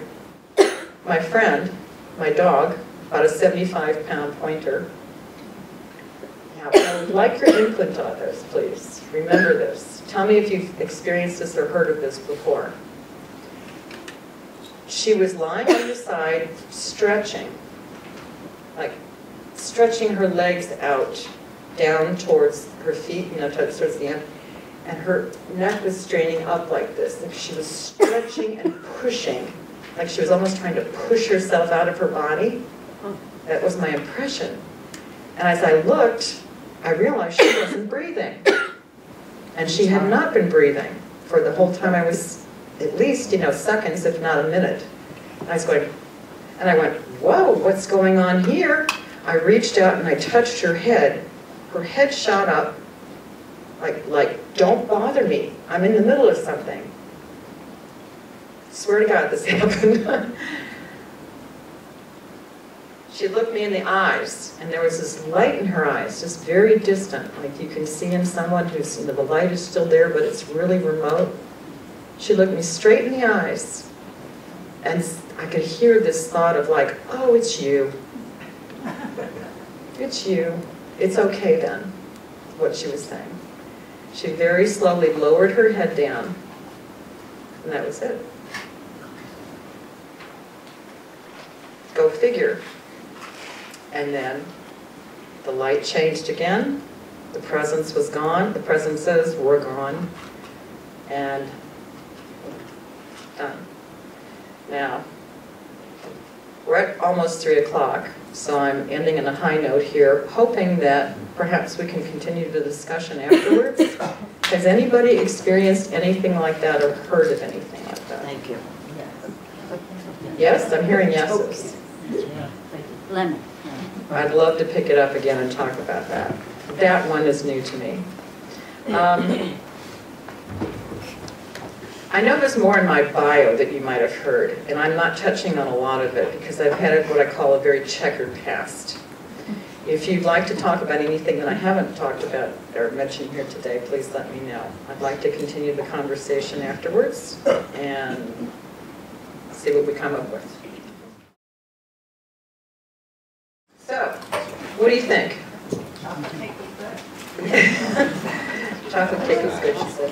friend, my dog, about a 75-pound pointer. Now, I would like your input on this, please. Remember this. Tell me if you've experienced this or heard of this before. She was lying on the side, stretching, like stretching her legs out, down towards her feet, towards the end, and her neck was straining up like this. Like she was stretching and pushing, like she was almost trying to push herself out of her body. That was my impression. And as I looked, I realized she wasn't breathing. And she had not been breathing for the whole time I was, at least, seconds, if not a minute. And I was going, and I went, whoa, what's going on here? I reached out and I touched her head. Her head shot up like, don't bother me. I'm in the middle of something. Swear to God this happened. She looked me in the eyes, and there was this light in her eyes, just very distant, like you can see in someone who's, the light is still there, but it's really remote. She looked me straight in the eyes, and I could hear this thought of like, oh, it's you. It's you. It's okay then, what she was saying. She very slowly lowered her head down, and that was it. Go figure. And then the light changed again. The presence was gone. The presences were gone. And done. Now, we're at almost 3 o'clock, so I'm ending on a high note here, hoping that perhaps we can continue the discussion afterwards. Has anybody experienced anything like that or heard of anything like that? Thank you. Yes, I'm hearing yeses. Lemon. I'd love to pick it up again and talk about that. That one is new to me. I know there's more in my bio that you might have heard, and I'm not touching on a lot of it because I've had what I call a very checkered past. If you'd like to talk about anything that I haven't talked about or mentioned here today, please let me know. I'd like to continue the conversation afterwards and see what we come up with. So, what do you think? Chocolate cake was good. Chocolate cake was good, she said.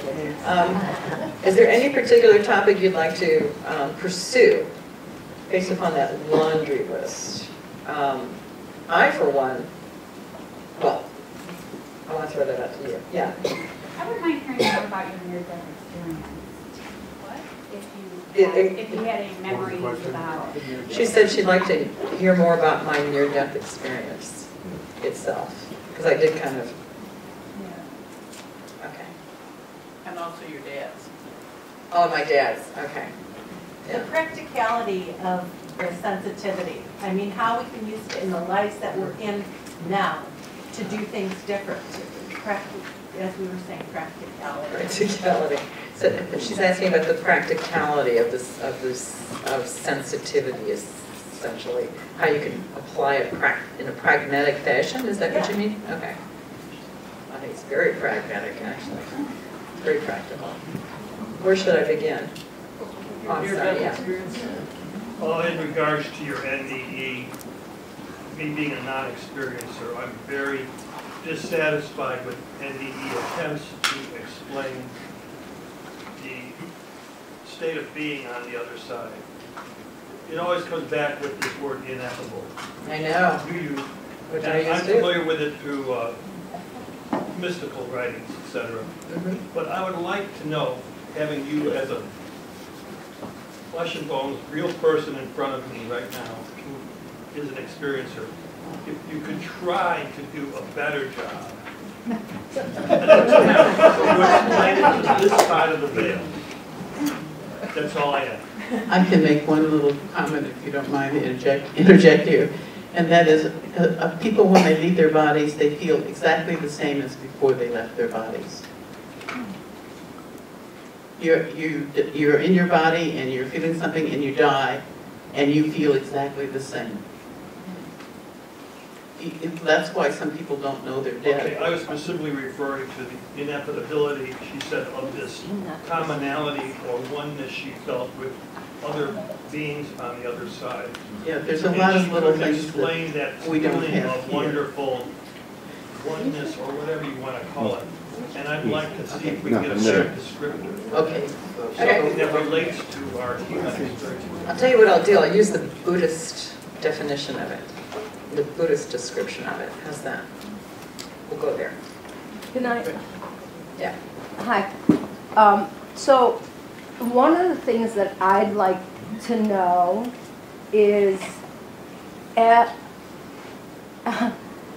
Is there any particular topic you'd like to pursue based upon that laundry list? I, for one, well, I want to throw that out to you. Yeah. I wouldn't mind hearing more about your near-death experience. What? If you had any memories about... She said she'd like to hear more about my near-death experience itself, because I did kind of... Yeah. Okay. And also your dad's. Oh, my dad's. Okay. The practicality of the sensitivity. I mean, how we can use it in the lives that we're in now to do things different. As we were saying, practicality. Practicality. So she's asking about the practicality of of sensitivity, essentially. How you can apply it in a pragmatic fashion. Is that what you mean? Okay. I think it's very pragmatic, actually. Very practical. Where should I begin? Oh, I'm sorry, yeah. Well, in regards to your NDE, me being a non-experiencer, I'm very dissatisfied with NDE attempts to explain the state of being on the other side. It always comes back with this word ineffable. I know. Which I used I'm to. familiar with it through mystical writings, etc. But I would like to know, having you as a flesh and bones, real person in front of me right now, who is an experiencer, if you could try to do a better job to explain it to this side of the veil. That's all I have. I can make one little comment, if you don't mind, interject here. And that is, people when they leave their bodies, they feel exactly the same as before they left their bodies. You're in your body and you're feeling something and you die and you feel exactly the same. That's why some people don't know they're dead. Okay, I was specifically referring to the ineffability, she said, of this commonality or oneness she felt with other beings on the other side. Yeah, there's a lot of little things explain that we don't feeling have of here. wonderful oneness or whatever you want to call it. And I'd like to see if we can get a shared descriptor. Okay. Something that relates to our human experience. I'll tell you what I'll do. I'll use the Buddhist definition of it. The Buddhist description of it. How's that? We'll go there. Good night. Yeah. Hi. So one of the things that I'd like to know is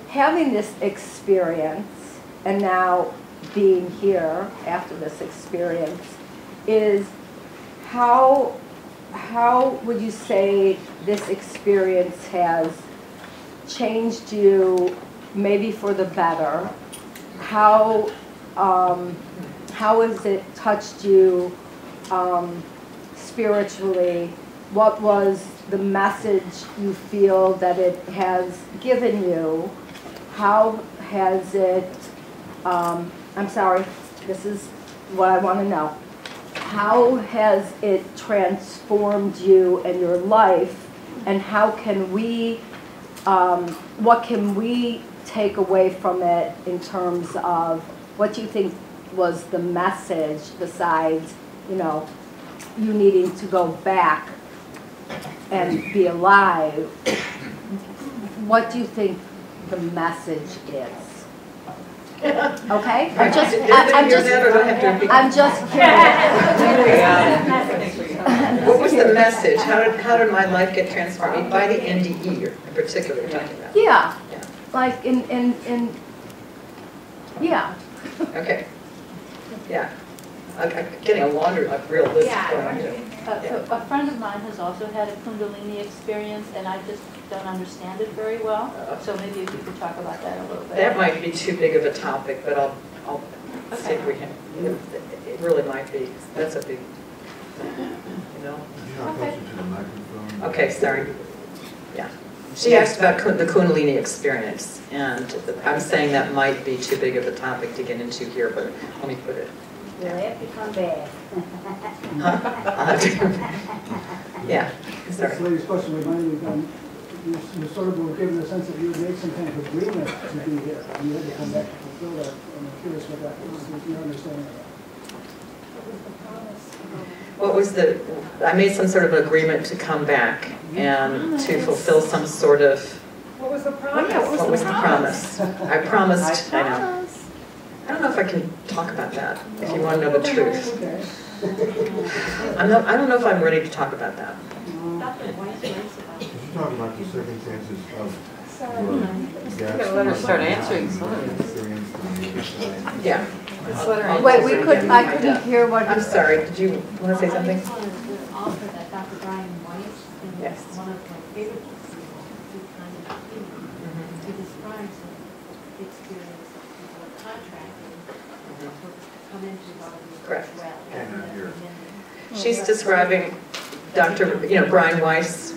having this experience and now being here after this experience, is how would you say this experience has changed you, maybe for the better? How has it touched you spiritually? What was the message you feel that it has given you? How has it, I'm sorry, this is what I want to know. How has it transformed you and your life, and how can we, what can we take away from it in terms of what do you think was the message besides, you know, you needing to go back and be alive? What do you think the message is? Okay? I'm just curious. What was the message? How did my life get transformed? By the NDE, in particular, you're talking about. Yeah. Like in yeah. Okay. Yeah. I'm getting a real list going here. So a friend of mine has also had a Kundalini experience, and I just don't understand it very well. So maybe if you could talk about that a little bit. That might be too big of a topic, but I'll see if we can. It really might be. That's a big, you know. Okay. Okay, sorry. Yeah. She asked about the Kundalini experience, and I'm saying that might be too big of a topic to get into here, but let me put it. You'll have to come back. Yeah, sorry. This lady's question reminded me, you sort of were given the sense that you had made some kind of agreement to be here, and you had to come back to fulfill that. I'm curious what that was, your understanding of that. What was the, I made some sort of agreement to come back and to fulfill some sort of. What was the promise? What was the promise? I promised, I know. I don't know if I can talk about that, if you want to know the truth. I don't know if I'm ready to talk about that. You talk about the circumstances of Let her start answering some of Yeah. Wait, I couldn't hear what I'm you said. sorry, did you want to say something? Yes. One of my favorite people to kind of to describe the experience of people contracting to come into body Correct. as well. She's describing Dr. Brian Weiss,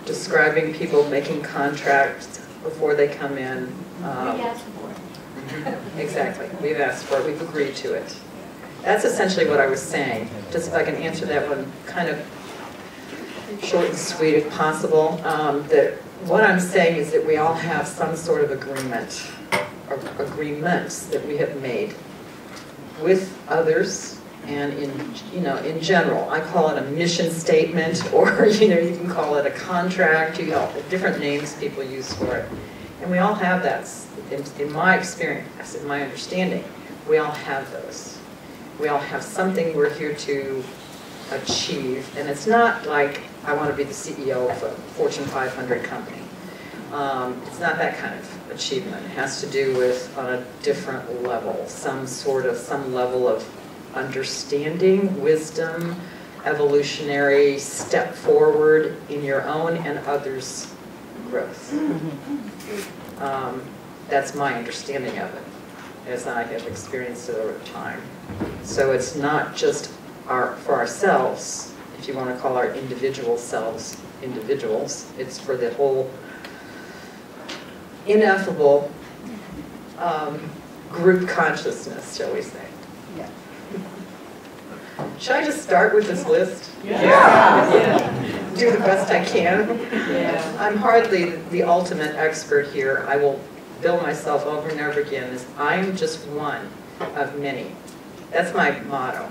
describing people making contracts before they come in. We asked for it. Exactly. We've asked for it. We've agreed to it. That's essentially what I was saying. Just if I can answer that one kind of short and sweet if possible. That what I'm saying is that we all have some sort of agreement, or agreements that we have made with others and in general. I call it a mission statement, or you can call it a contract. Different names people use for it. And we all have that. In my experience, in my understanding, we all have those. We all have something we're here to achieve. And it's not like I want to be the CEO of a Fortune 500 company. It's not that kind of achievement. It has to do with, on a different level, some level of understanding, wisdom, evolutionary step forward in your own and others' growth. That's my understanding of it, as I have experienced it over time. So it's not just for ourselves, if you want to call our individual selves individuals, it's for the whole ineffable group consciousness, shall we say. Yeah. Should I just start with this list? Yeah. Do the best I can? Yeah. I'm hardly the ultimate expert here. I will bill myself over and over again as I'm just one of many. That's my motto.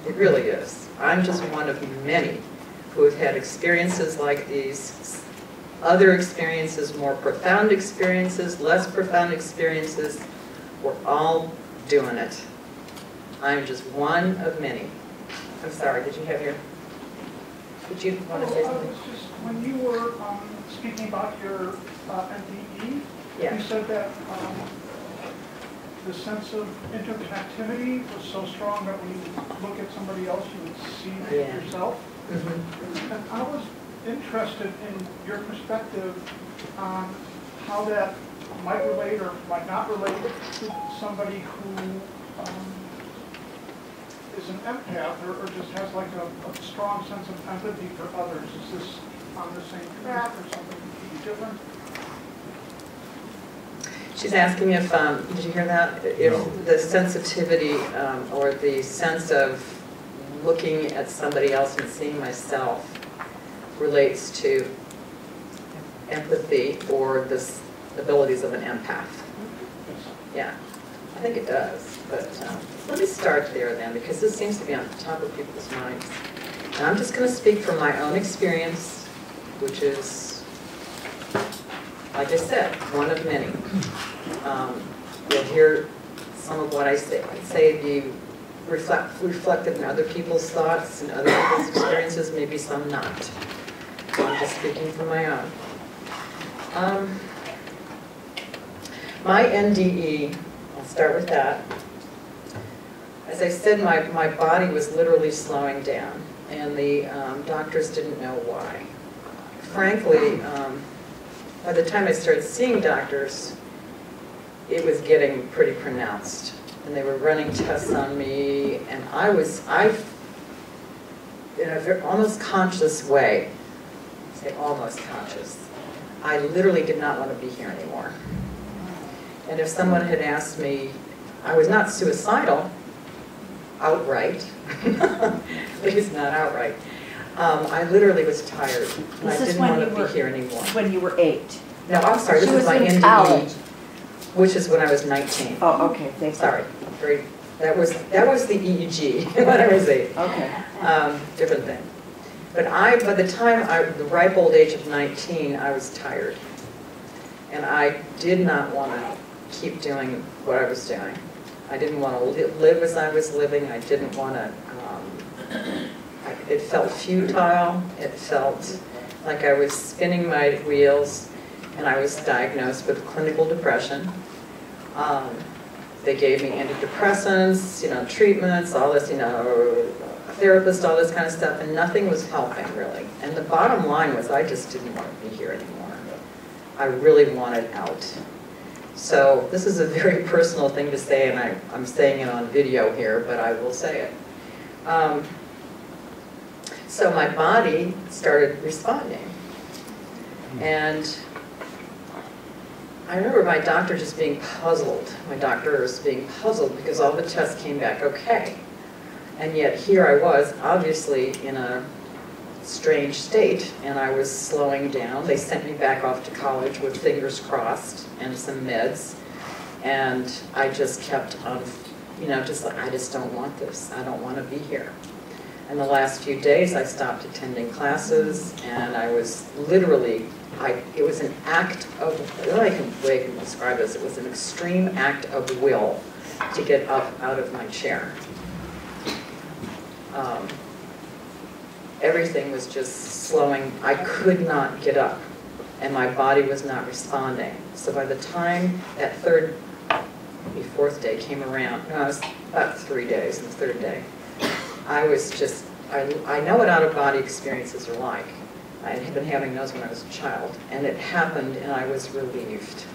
It really is. I'm just one of many who have had experiences like these, other experiences, more profound experiences, less profound experiences. We're all doing it. I'm just one of many. I'm sorry, did you want to say something? When you were speaking about your NDE, Yeah. you said that the sense of interconnectivity was so strong that when you look at somebody else, you would see yourself. Mm-hmm. And I was interested in your perspective on how that might relate or might not relate to somebody who is an empath or just has like a strong sense of empathy for others. Is this on the same track or something completely different? She's asking if, did you hear that? If the sensitivity or the sense of looking at somebody else and seeing myself relates to empathy or the abilities of an empath. Yeah, I think it does. But let me start there then, because this seems to be on the top of people's minds. And I'm just going to speak from my own experience, which is, like I said, one of many. You'll hear some of what I say be reflected in other people's thoughts and other people's experiences, maybe some not. So I'm just speaking from my own. My NDE, I'll start with that. As I said, my body was literally slowing down, and the doctors didn't know why. Frankly, by the time I started seeing doctors, it was getting pretty pronounced. And they were running tests on me, and I in a very, almost conscious way, I say almost conscious, I literally did not want to be here anymore. And if someone had asked me, I was not suicidal, outright, at least not outright, I literally was tired. And I didn't want to be here anymore. When you were 8? No, I'm sorry, this was my NDE, which is when I was 19. Oh, okay, thanks. Sorry, that was the EEG when I was 8. Okay. Different thing. But by the time the ripe old age of 19, I was tired. And I did not want to keep doing what I was doing. I didn't want to live as I was living. I didn't want to, it felt futile. It felt like I was spinning my wheels, and I was diagnosed with clinical depression. They gave me antidepressants, treatments, all this, a therapist, all this kind of stuff, and nothing was helping really. And the bottom line was I just didn't want to be here anymore. I really wanted out. So this is a very personal thing to say, and I'm saying it on video here, but I will say it. So my body started responding. And I remember my doctor just being puzzled. My doctor was being puzzled because all the tests came back okay. And yet here I was, obviously in a strange state, and I was slowing down. They sent me back off to college with fingers crossed and some meds. And I just kept on, just like, I just don't want this. I don't want to be here. And the last few days I stopped attending classes, and I was literally, it was an act of, the way I can describe this, it was an extreme act of will to get up out of my chair. Everything was just slowing. I could not get up, and my body was not responding. So by the time that fourth day came around, no, it was about 3 days, the third day, I was just, I know what out-of-body experiences are like. I had been having those when I was a child, and it happened, and I was relieved.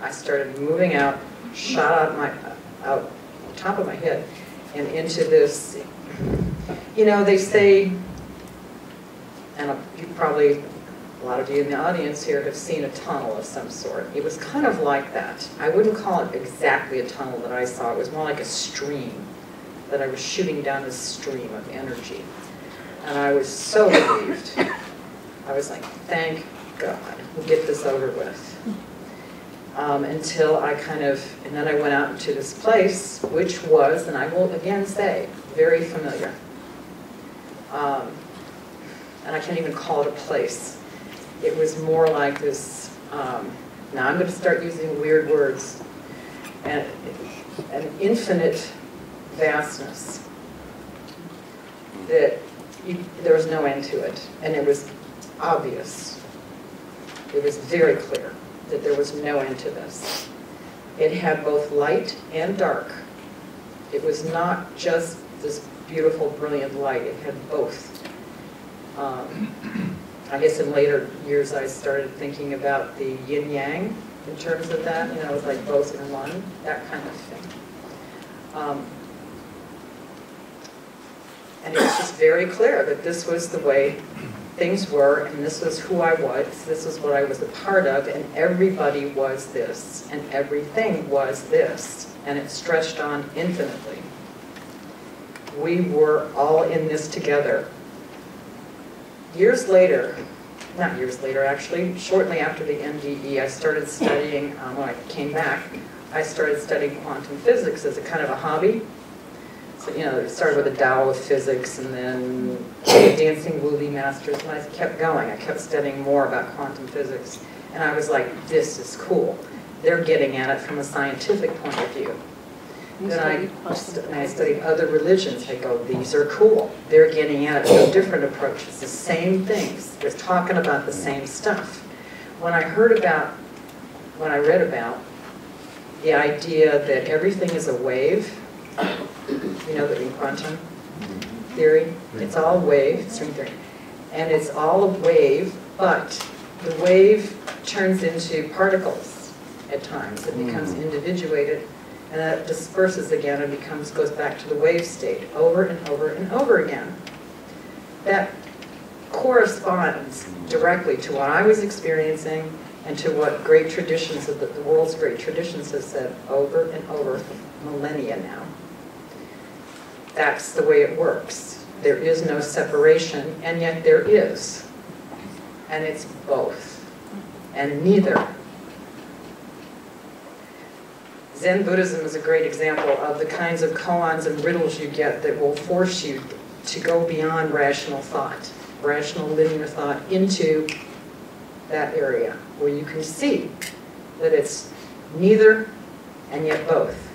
I started moving out, shot out the top of my head, and into this, they say, and you probably, a lot of you in the audience here have seen a tunnel of some sort. It was kind of like that. I wouldn't call it exactly a tunnel that I saw. It was more like a stream, that I was shooting down this stream of energy. And I was so relieved. I was like, thank God, we'll get this over with. Until I and then I went out into this place, which was, and I will again say, very familiar. And I can't even call it a place. It was more like this, now I'm going to start using weird words, an infinite vastness that there was no end to it, and it was obvious. It was very clear that there was no end to this. It had both light and dark. It was not just this beautiful, brilliant light. It had both. I guess in later years I started thinking about the yin-yang in terms of that, you know, like both in one, that kind of thing. And it was just very clear that this was the way things were, and this was who I was, this is what I was a part of, and everybody was this, and everything was this, and it stretched on infinitely. We were all in this together. Years later, not years later actually, shortly after the MDE, I started studying, when I came back, I started studying quantum physics as a kind of a hobby. So, you know, it started with the Tao of physics and then Dancing Wooly Masters, and I kept going. I kept studying more about quantum physics. And I was like, this is cool. They're getting at it from a scientific point of view. Then I studied other religions. I go, these are cool. They're getting at it from different approaches, the same things. They're talking about the same stuff. When I read about the idea that everything is a wave, you know, that in quantum theory, it's all wave, string theory, and it's all a wave, but the wave turns into particles at times. It becomes individuated, and that disperses again and goes back to the wave state over and over and over again. That corresponds directly to what I was experiencing and to what great traditions of the world's great traditions have said over and over for millennia now. That's the way it works. There is no separation, and yet there is. And it's both, and neither. Zen Buddhism is a great example of the kinds of koans and riddles you get that will force you to go beyond rational thought, rational linear thought, into that area where you can see that it's neither and yet both.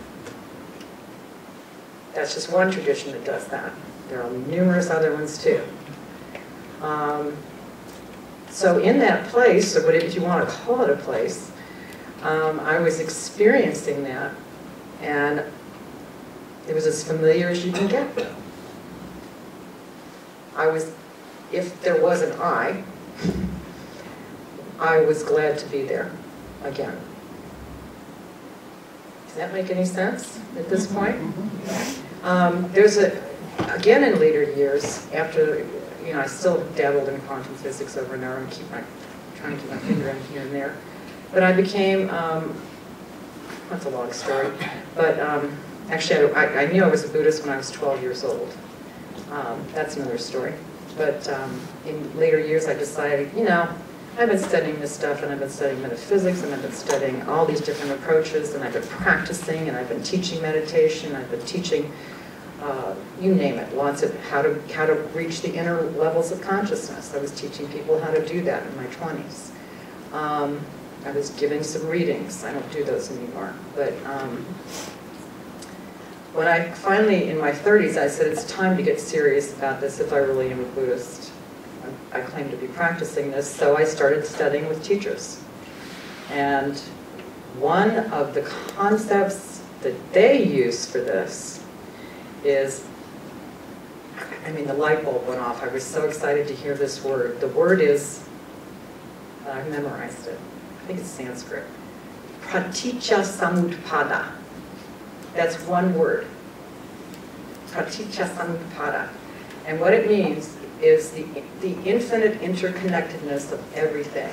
That's just one tradition that does that. There are numerous other ones too. So in that place, or if you want to call it a place, I was experiencing that, and it was as familiar as you can get. If there was an I was glad to be there again. Does that make any sense at this point? Again in later years, after, you know, I still dabbled in quantum physics over and over and trying to keep my finger in here and there. But I became, that's a long story, but actually I knew I was a Buddhist when I was 12 years old. That's another story. But in later years I decided, you know, I've been studying this stuff, and I've been studying metaphysics, and I've been studying all these different approaches, and I've been practicing, and I've been teaching meditation, I've been teaching, you name it, lots of how to reach the inner levels of consciousness. I was teaching people how to do that in my 20s. I was giving some readings. I don't do those anymore. But when I finally, in my 30s, I said, it's time to get serious about this if I really am a Buddhist. I claim to be practicing this, so I started studying with teachers. And one of the concepts that they use for this is, I mean, the light bulb went off. I was so excited to hear this word. The word is, I memorized it. I think it's Sanskrit. Praticcasamuppada. That's one word. Praticcasamuppada. And what it means is the infinite interconnectedness of everything,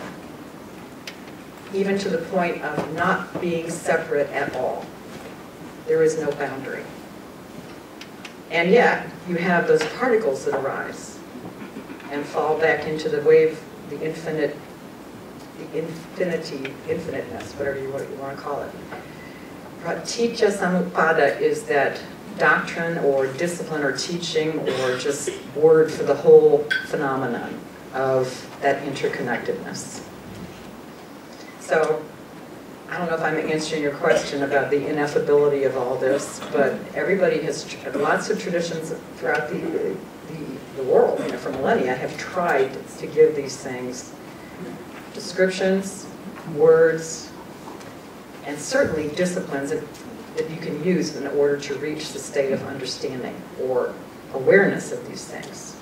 even to the point of not being separate at all. There is no boundary. And yet, you have those particles that arise and fall back into the wave, the infinite, the infinity, infiniteness, whatever you want to call it. Praticcasamuppada is that doctrine or discipline or teaching or just word for the whole phenomenon of that interconnectedness. So, I don't know if I'm answering your question about the ineffability of all this, but everybody has, lots of traditions throughout the world, you know, for millennia, have tried to give these things descriptions, words, and certainly disciplines that you can use in order to reach the state of understanding or awareness of these things.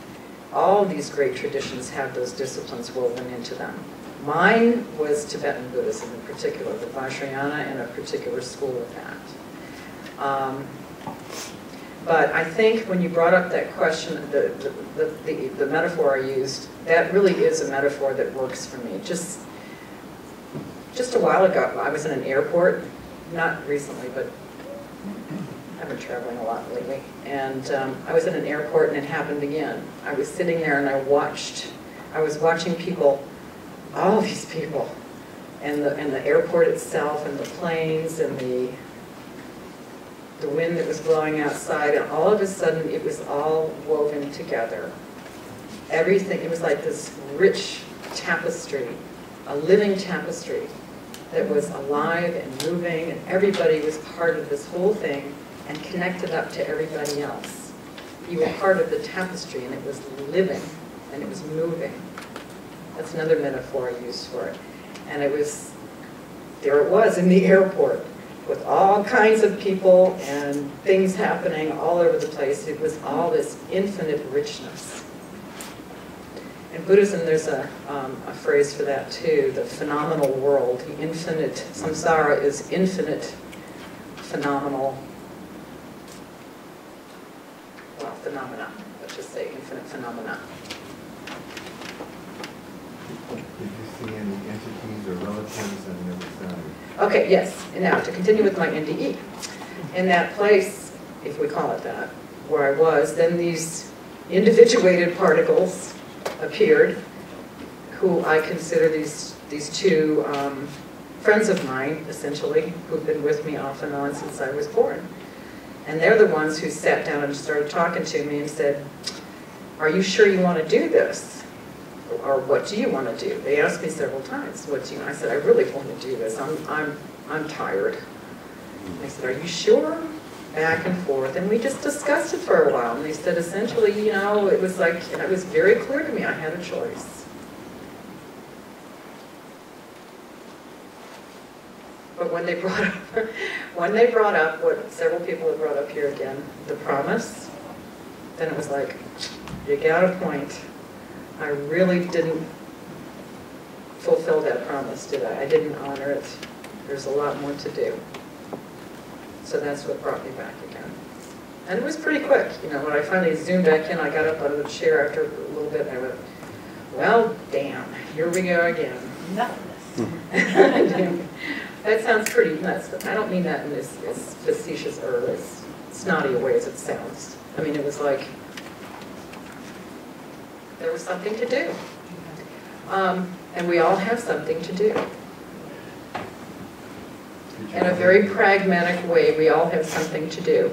All these great traditions have those disciplines woven into them. Mine was Tibetan Buddhism in particular, the Vajrayana, and a particular school of that. But I think when you brought up that question, the metaphor I used, that really is a metaphor that works for me. Just a while ago, I was in an airport, not recently, but I've been traveling a lot lately, and I was in an airport and it happened again. I was sitting there and I was watching people, all of these people, and the airport itself, and the planes, and the wind that was blowing outside, and all of a sudden it was all woven together. Everything, it was like this rich tapestry, a living tapestry that was alive and moving, and everybody was part of this whole thing and connected up to everybody else. You were part of the tapestry, and it was living, and it was moving. That's another metaphor I used for it. And there it was in the airport, with all kinds of people and things happening all over the place. It was all this infinite richness. In Buddhism, there's a phrase for that too, the phenomenal world, the infinite. Samsara is infinite, phenomenal, well, phenomena. Let's just say infinite phenomena. Did you see any entities or relatives on the other side? Okay, yes. And now, to continue with my NDE. In that place, if we call it that, where I was, then these individuated particles appeared, who I consider these two friends of mine, essentially, who've been with me off and on since I was born. And they're the ones who sat down and started talking to me and said, "Are you sure you want to do this? Or what do you want to do?" They asked me several times, "What do you?" I said, "I really want to do this. I'm tired." And they said, "Are you sure?" Back and forth, and we just discussed it for a while. And they said, essentially, you know, it was like, and it was very clear to me, I had a choice. But when they brought up what several people have brought up here again, the promise, then it was like, you got a point. I really didn't fulfill that promise, did I? I didn't honor it. There's a lot more to do. So that's what brought me back again. And it was pretty quick. You know, when I finally zoomed back in, I got up out of the chair after a little bit, and I went, well, damn, here we go again. Nothingness. That sounds pretty nuts. I don't mean that in as facetious or as snotty a way as it sounds. I mean, it was like, there was something to do. And we all have something to do. In a very pragmatic way, we all have something to do.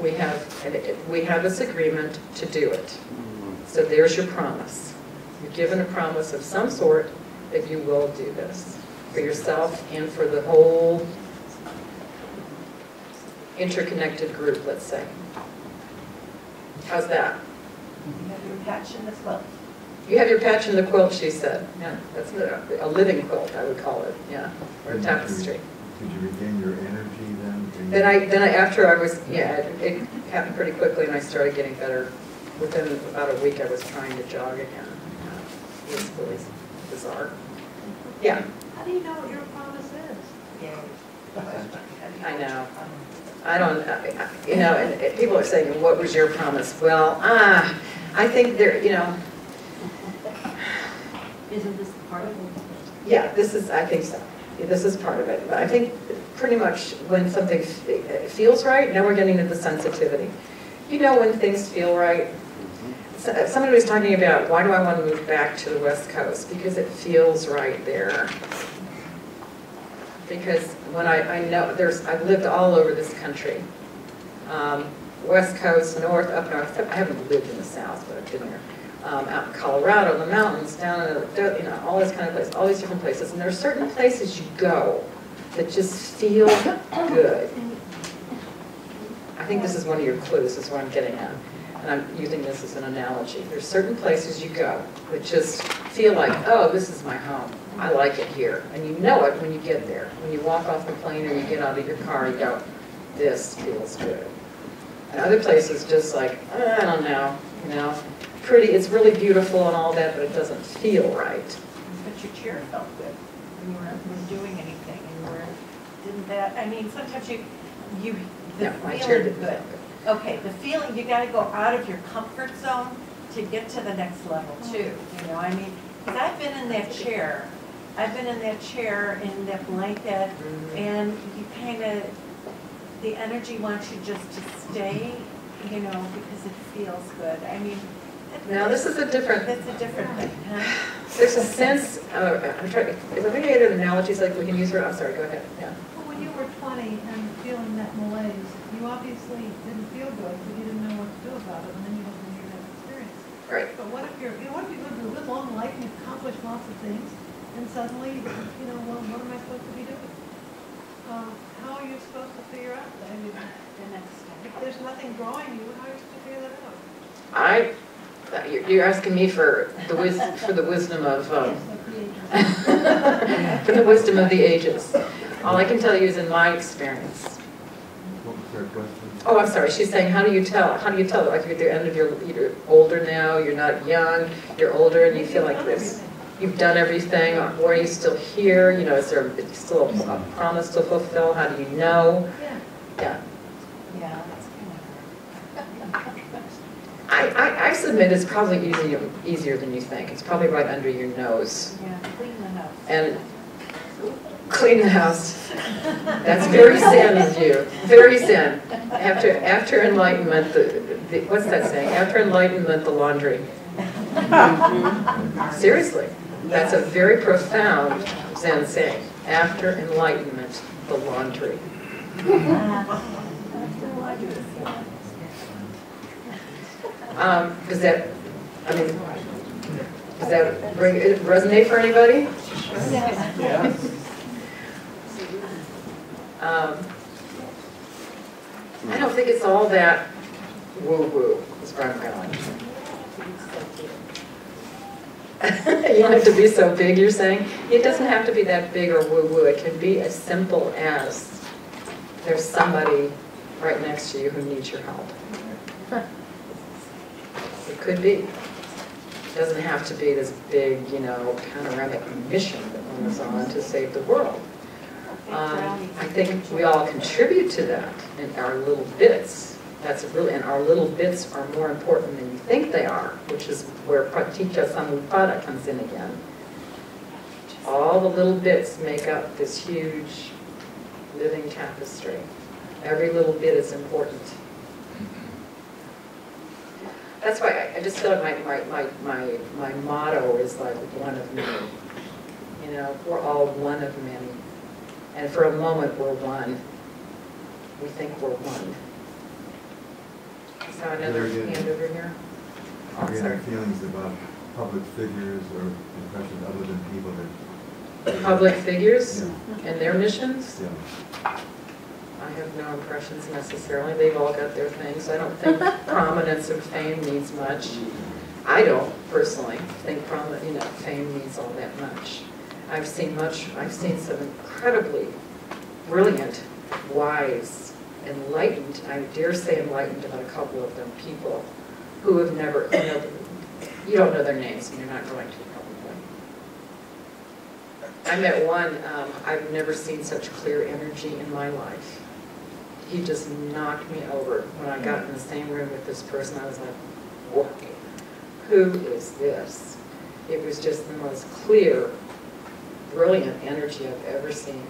We have this agreement to do it. So there's your promise. You're given a promise of some sort that you will do this for yourself and for the whole interconnected group, let's say. How's that? You have your patch in the quilt. You have your patch in the quilt, she said. Yeah, that's a living quilt, I would call it. Yeah, or a tapestry. Did you regain your energy then? Then after I was, yeah, it happened pretty quickly, and I started getting better. Within about a week, I was trying to jog again. It was really bizarre. Yeah. How do you know what your promise is? I know. I don't, you know, and people are saying, what was your promise? Well, I think there, you know. Isn't this part of it? Yeah, I think so. This is part of it. But I think pretty much when something feels right, now we're getting to the sensitivity. You know when things feel right? Somebody was talking about, why do I want to move back to the West Coast? Because it feels right there. Because when I know, I've lived all over this country. West Coast, north, up north. I haven't lived in the South, but I've been there. Out in Colorado, in the mountains, down in the, you know, all this kind of places, all these different places. And there are certain places you go that just feel good. I think this is one of your clues, is what I'm getting at. And I'm using this as an analogy. There's certain places you go that just feel like, oh, this is my home. I like it here. And you know it when you get there. When you walk off the plane or you get out of your car, you go, this feels good. And other places just like, I don't know, you know, pretty, it's really beautiful and all that, but it doesn't feel right. But your chair felt good when you weren't doing anything, and you weren't, didn't that, I mean, sometimes the No, my chair feeling didn't good. feel good. Okay, the feeling, you gotta go out of your comfort zone to get to the next level too, you know, I mean, because I've been in that chair, in that blanket, and you kind of, the energy wants you just to stay, you know, because it feels good. I mean, Now this is a different, that's a different thing, huh? there's a sense, I'm trying, is there any other analogies like we can use for, I'm sorry, go ahead, yeah. Well, when you were 20 and feeling that malaise, you obviously didn't feel good, but you didn't know what to do about it, and then you had the near-death experience. Right. But what if you're, what if you live a good long life and you've accomplished lots of things, and suddenly, you know, well, what am I supposed to be doing? How are you supposed to figure out that? I mean, if there's nothing drawing you, how are you supposed to figure that out? You're asking me for the wisdom of Yes, for the wisdom of the ages. All I can tell you is in my experience. What was her question? Oh, I'm sorry. She's saying, how do you tell? How do you tell? Like, you're at the end of you're older now. You're not young. You're older, and you feel like this. You've done everything, or are you still here? You know, is there still a promise to fulfill? How do you know? Yeah. Yeah, that's kind of. I submit it's probably easier than you think. It's probably right under your nose. Yeah, clean the house. And clean the house. That's very Zen of you. Very Zen. After enlightenment, what's that saying? After enlightenment, the laundry. Seriously. That's a very profound Zen saying. After enlightenment, the laundry. Does that resonate for anybody? Yeah. I don't think it's all that woo-woo is where I'm going. You don't have to be so big, you're saying? It doesn't have to be that big or woo-woo. It can be as simple as there's somebody right next to you who needs your help. It could be. It doesn't have to be this big, you know, panoramic mission that one is on to save the world. I think we all contribute to that in our little bits. That's really, and our little bits are more important than you think they are, which is where pratica samuppada comes in again. All the little bits make up this huge living tapestry. Every little bit is important. That's why I just feel like my motto is like one of many. You know, we're all one of many. And for a moment, we're one. We think we're one. So another hand over here. Oh, Are you sorry. having feelings about public figures or impressions other than people that... Public figures Yeah. and their missions? Yeah. I have no impressions necessarily. They've all got their things. I don't think prominence and fame needs much. I don't personally think fame needs all that much. I've seen some incredibly brilliant, wise, enlightened, I dare say enlightened about a couple of them, people who have never, you don't know their names and you're not going to probably. I met one, I've never seen such clear energy in my life. He just knocked me over. When I got in the same room with this person, I was like, what? Who is this? It was just the most clear, brilliant energy I've ever seen.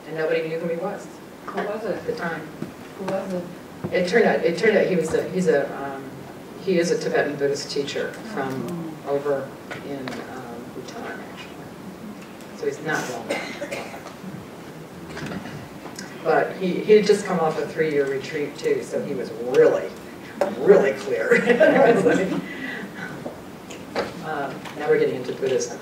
And nobody knew who he was. Who was it? At the time. Who was it? It turned out he is a Tibetan Buddhist teacher from over in Bhutan, actually. So he's not well known. But he had just come off a 3-year retreat too, so he was really, really clear. Now we're getting into Buddhism.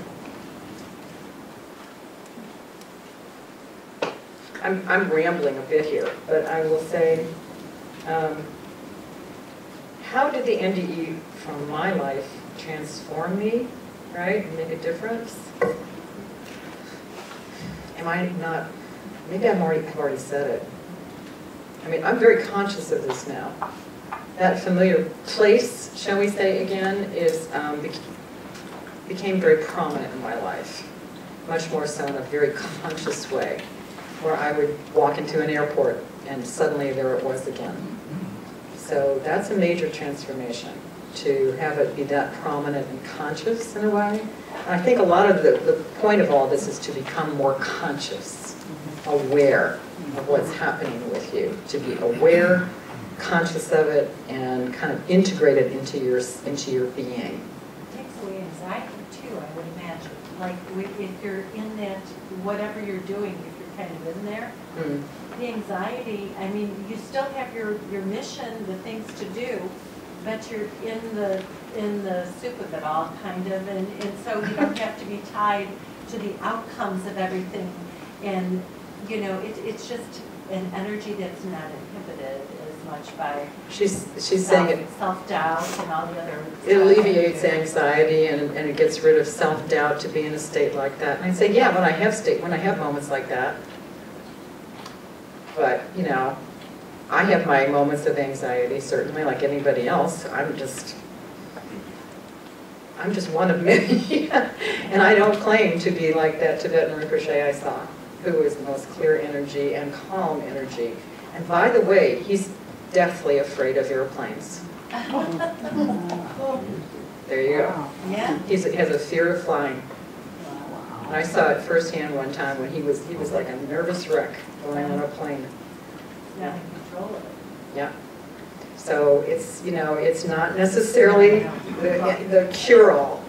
I'm rambling a bit here, but I will say, how did the NDE from my life transform me, right, and make a difference? Am I not, maybe I've already said it. I mean, I'm very conscious of this now. That familiar place, shall we say again, is became very prominent in my life, much more so in a very conscious way, where I would walk into an airport and suddenly there it was again. So that's a major transformation, to have it be that prominent and conscious in a way. And I think a lot of the point of all this is to become more conscious, aware of what's happening with you, to be aware, conscious of it, and kind of integrate it into your being. It takes away anxiety too, I would imagine. Like if you're in that, whatever you're doing, if you're kind of in there, the anxiety, I mean, you still have your mission, the things to do, but you're in the soup of it all, kind of, and so you don't have to be tied to the outcomes of everything. And, you know, it's just an energy that's not inhibited as much by She's saying it. Self-doubt and all the other. It alleviates anxiety and it gets rid of self-doubt to be in a state like that. And I say, yeah, when I have moments like that. But, you know, I have my moments of anxiety, certainly, like anybody else. I'm just one of many. And I don't claim to be like that Tibetan Rinpoche I saw, who is the most clear energy and calm energy. And by the way, he's deathly afraid of airplanes. There you go. Yeah. He has a fear of flying. And I saw it firsthand one time when he was like a nervous wreck going on a plane. Not in control of it. Yeah. So it's, you know, it's not necessarily the cure-all.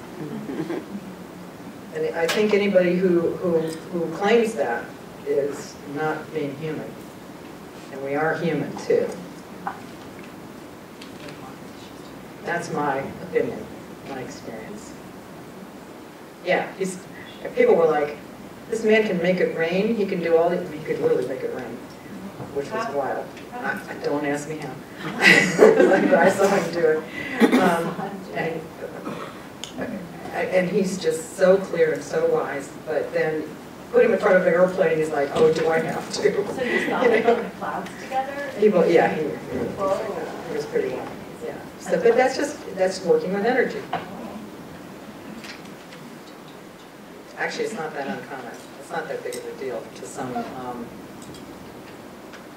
And I think anybody who claims that is not being human. And we are human too. That's my opinion, my experience. Yeah, people were like, this man can make it rain, he can do all the, he could literally make it rain, which was wild. Don't ask me how. I saw him do it. And he's just so clear and so wise, but then put him in front of an airplane, he's like, oh, do I have to? So you saw them in the clouds together? He was pretty wild. Yeah. So, but that's working with energy. Actually, it's not that uncommon. It's not that big of a deal to some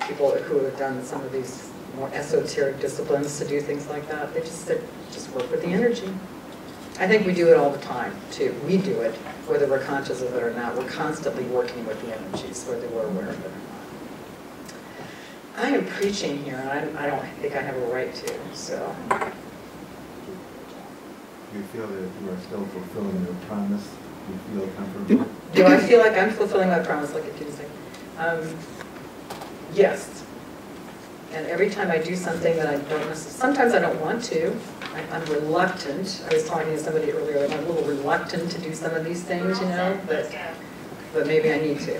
people who have done some of these more esoteric disciplines to do things like that. They just work with the energy. I think we do it all the time, too. We do it, whether we're conscious of it or not. We're constantly working with the energies, whether we're aware of it or not. I am preaching here, and I don't think I have a right to, so. You feel that you are still fulfilling your promise? You feel comfortable? Do I feel like I'm fulfilling my promise, like a kid saying? Yes. And every time I do something that I don't necessarily, sometimes I don't want to. I'm reluctant. I was talking to somebody earlier, I'm a little reluctant to do some of these things, you know, but maybe I need to.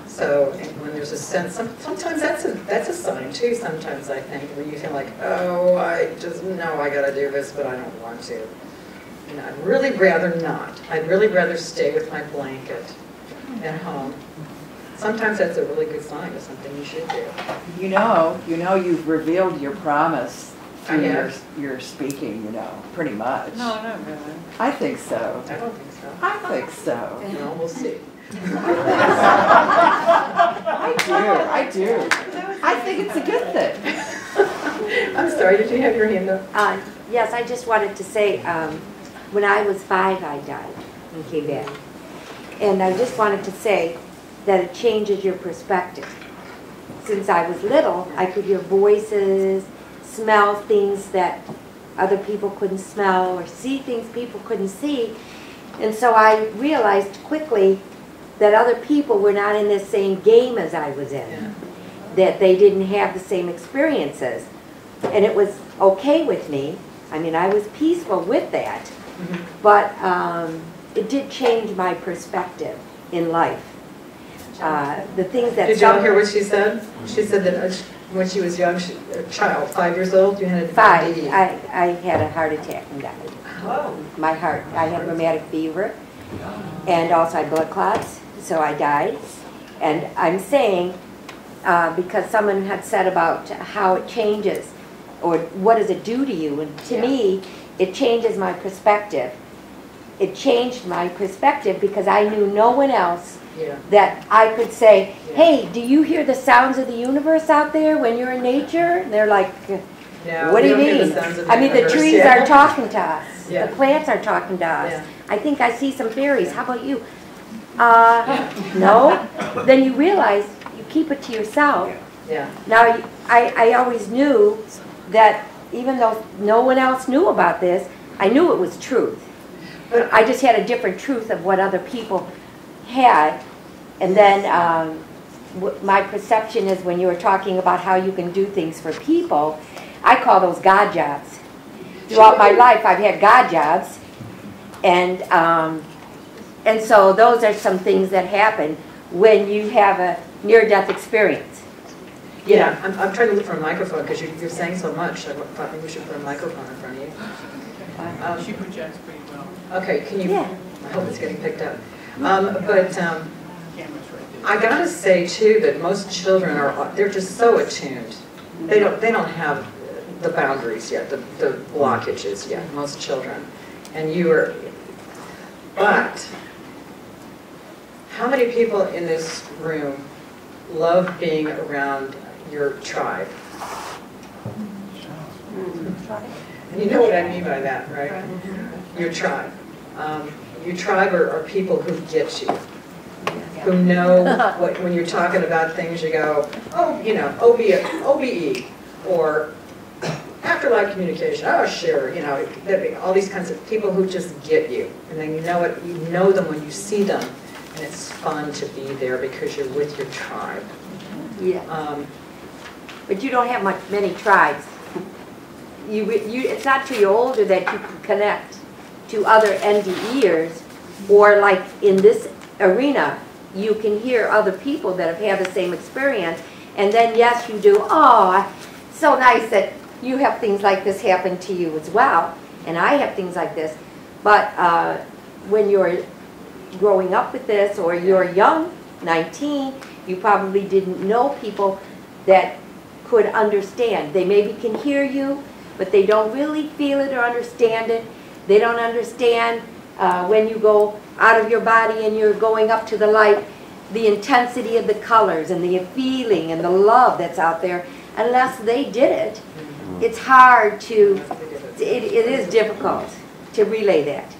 So when there's a sense, sometimes that's a sign too, sometimes I think, where you feel like, oh, I just know I gotta do this, but I don't want to. You know, I'd really rather not. I'd really rather stay with my blanket at home. Sometimes that's a really good sign of something you should do. You know, you've revealed your promise through have. your speaking, you know, pretty much. No, not really. I think so. I don't think so. I think so. No, we'll see. I do. I think it's a good thing. I'm sorry, did you have your hand up? Yes, I just wanted to say, when I was 5, I died and came back. And I just wanted to say that it changes your perspective. Since I was little, I could hear voices, smell things that other people couldn't smell, or see things people couldn't see. And so I realized quickly that other people were not in the same game as I was in. Yeah. That they didn't have the same experiences. And it was okay with me. I mean, I was peaceful with that. Mm-hmm. But it did change my perspective in life. The things that... Did y'all hear what she said? She said that when she was young, a child, 5 years old, you had a 5. DD. I had a heart attack and died. Oh. My heart, I had rheumatic fever, and also I had blood clots, so I died. And I'm saying, because someone had said about how it changes, or what does it do to you, and to me, it changes my perspective. It changed my perspective because I knew no one else that I could say, hey, do you hear the sounds of the universe out there when you're in nature? And they're like, what do you mean? I mean, the trees are talking to us. The plants are talking to us. I think I see some fairies. How about you? No? Then you realize you keep it to yourself. Now, I always knew that even though no one else knew about this, I knew it was truth. But I just had a different truth of what other people had. And then my perception is when you were talking about how you can do things for people, I call those God jobs. Throughout my life, I've had God jobs. And so those are some things that happen when you have a near-death experience. Yeah, I'm trying to look for a microphone because you're saying so much. I thought maybe we should put a microphone in front of you. She projects pretty well. Okay, can you? I hope it's getting picked up. I gotta say too that most children they're just so attuned. They don't have the boundaries yet, the blockages yet. Most children, and but how many people in this room love being around your tribe? And you know what I mean by that, right? Your tribe. Your tribe are people who get you, who know when you're talking about things, you go, oh, you know, OBE, or afterlife communication, oh, sure, you know, all these kinds of people who just get you. And then you know it, you know them when you see them, and it's fun to be there because you're with your tribe. But you don't have many tribes. It's not till you're older that you can connect to other NDEers, or like in this arena, you can hear other people that have had the same experience, and then yes, you do, oh, so nice that you have things like this happen to you as well, and I have things like this. But when you're growing up with this, or you're young, 19, you probably didn't know people that could understand. They maybe can hear you, but they don't really feel it or understand it. They don't understand when you go out of your body and you're going up to the light, the intensity of the colors and the feeling and the love that's out there. Unless they did it, it's hard to, it is difficult to relay that.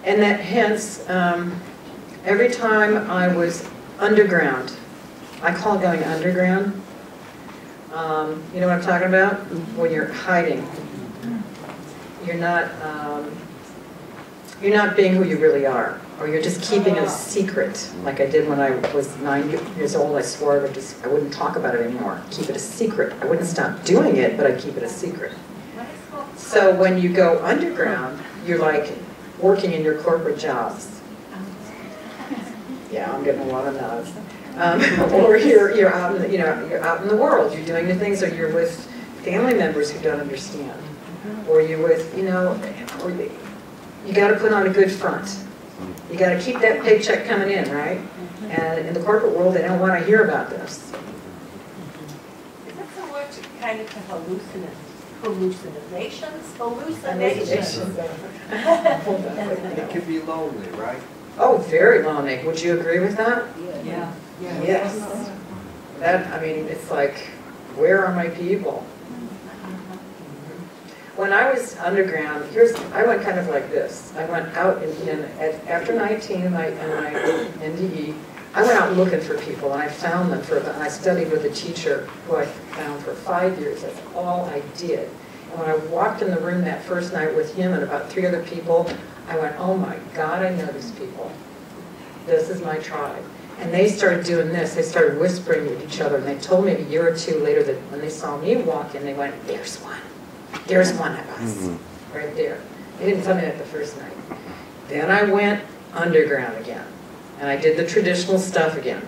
And that hence, every time I was underground, I call going underground, you know what I'm talking about? When you're hiding. You're not being who you really are, or you're just keeping it a secret, like I did when I was 9 years old. I swore I wouldn't talk about it anymore. Keep it a secret. I wouldn't stop doing it, but I'd keep it a secret. So when you go underground, you're like working in your corporate jobs. Yeah, I'm getting a lot of nods. Or you're out in the, you're out in the world. You're doing the things, or you're with family members who don't understand, or you're with or you got to put on a good front. You got to keep that paycheck coming in, right? And in the corporate world, they don't want to hear about this. Is that similar to kind of to hallucinations? It could be lonely, right? Oh, very lonely. Would you agree with that? Yeah. Yes. That, I mean, it's like, where are my people? When I was underground, I went kind of like this. I went out after 19 in my NDE, I went out looking for people, and I found them and I studied with a teacher who I found for 5 years. That's all I did. And when I walked in the room that first night with him and about 3 other people, I went, oh my God, I know these people. This is my tribe. And they started doing this. They started whispering with each other, and they told me a year or two later that when they saw me walk in, they went, there's one. There's one of us, right there. They didn't tell me that the first night. Then I went underground again, and I did the traditional stuff again.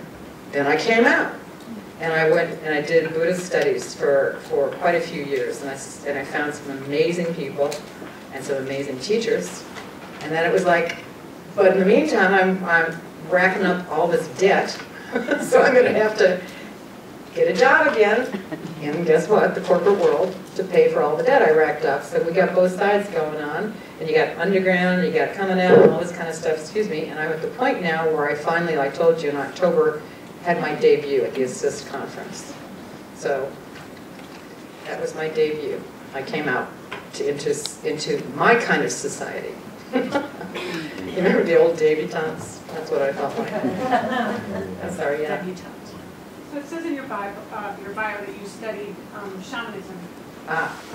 Then I came out, And I went and I did Buddhist studies for quite a few years, and I found some amazing people and some amazing teachers. And then it was like, but in the meantime, I'm racking up all this debt, so I'm going to have to get a job again, and guess what, the corporate world, to pay for all the debt I racked up. So we got both sides going on, and you got underground, you got coming out, and all this kind of stuff, excuse me, and I'm at the point now where I finally, like I told you, in October, had my debut at the ACISTE conference. So that was my debut. I came out into my kind of society. You remember the old debutantes? That's what I felt like. I'm sorry, yeah. So it says in your bio that you studied shamanism.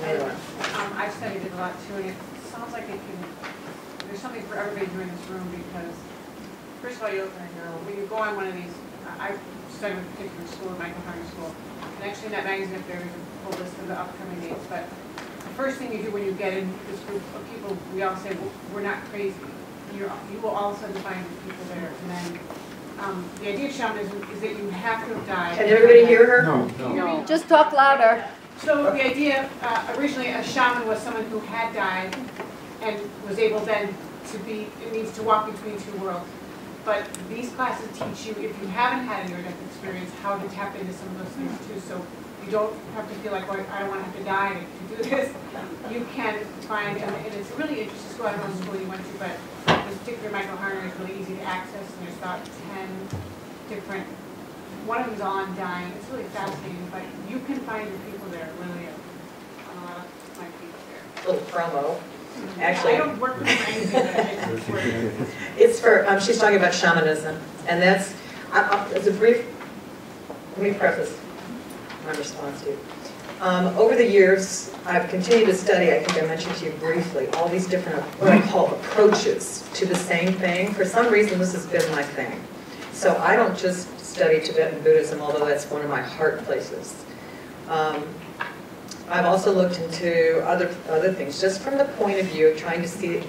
Anyway. I've studied it a lot too, and it sounds like there's something for everybody here in this room, because first of all, when you go on one of these, I studied with a particular school, Michael Harner School, and actually in that magazine up there is a full list of the upcoming dates, but the first thing you do when you get in this group of people, we all say, well, we're not crazy. You will all of a sudden find people there, and then the idea of shamanism is that you have to have died. Can everybody hear her? No. Just talk louder. So the idea, originally a shaman was someone who had died and was able then it means to walk between two worlds. But these classes teach you, if you haven't had a near-death experience, how to tap into some of those things too. So you don't have to feel like, well, I don't want to have to die to do this. You can find, and it's a really interesting school. I don't know what school you went to, but this particular Michael Harner is really easy to access, and there's about 10 different, one of them's on dying. It's really fascinating, but you can find your people there, really, on a lot of my people there. Little promo. Actually, I don't work with them or anything, it's for, she's talking about shamanism, and that's, as a brief, let me preface my response to you. Over the years, I've continued to study, I think I mentioned to you briefly, all these different, what I call approaches to the same thing. For some reason, this has been my thing. So I don't just study Tibetan Buddhism, although that's one of my heart places. I've also looked into other things, just from the point of view of trying to see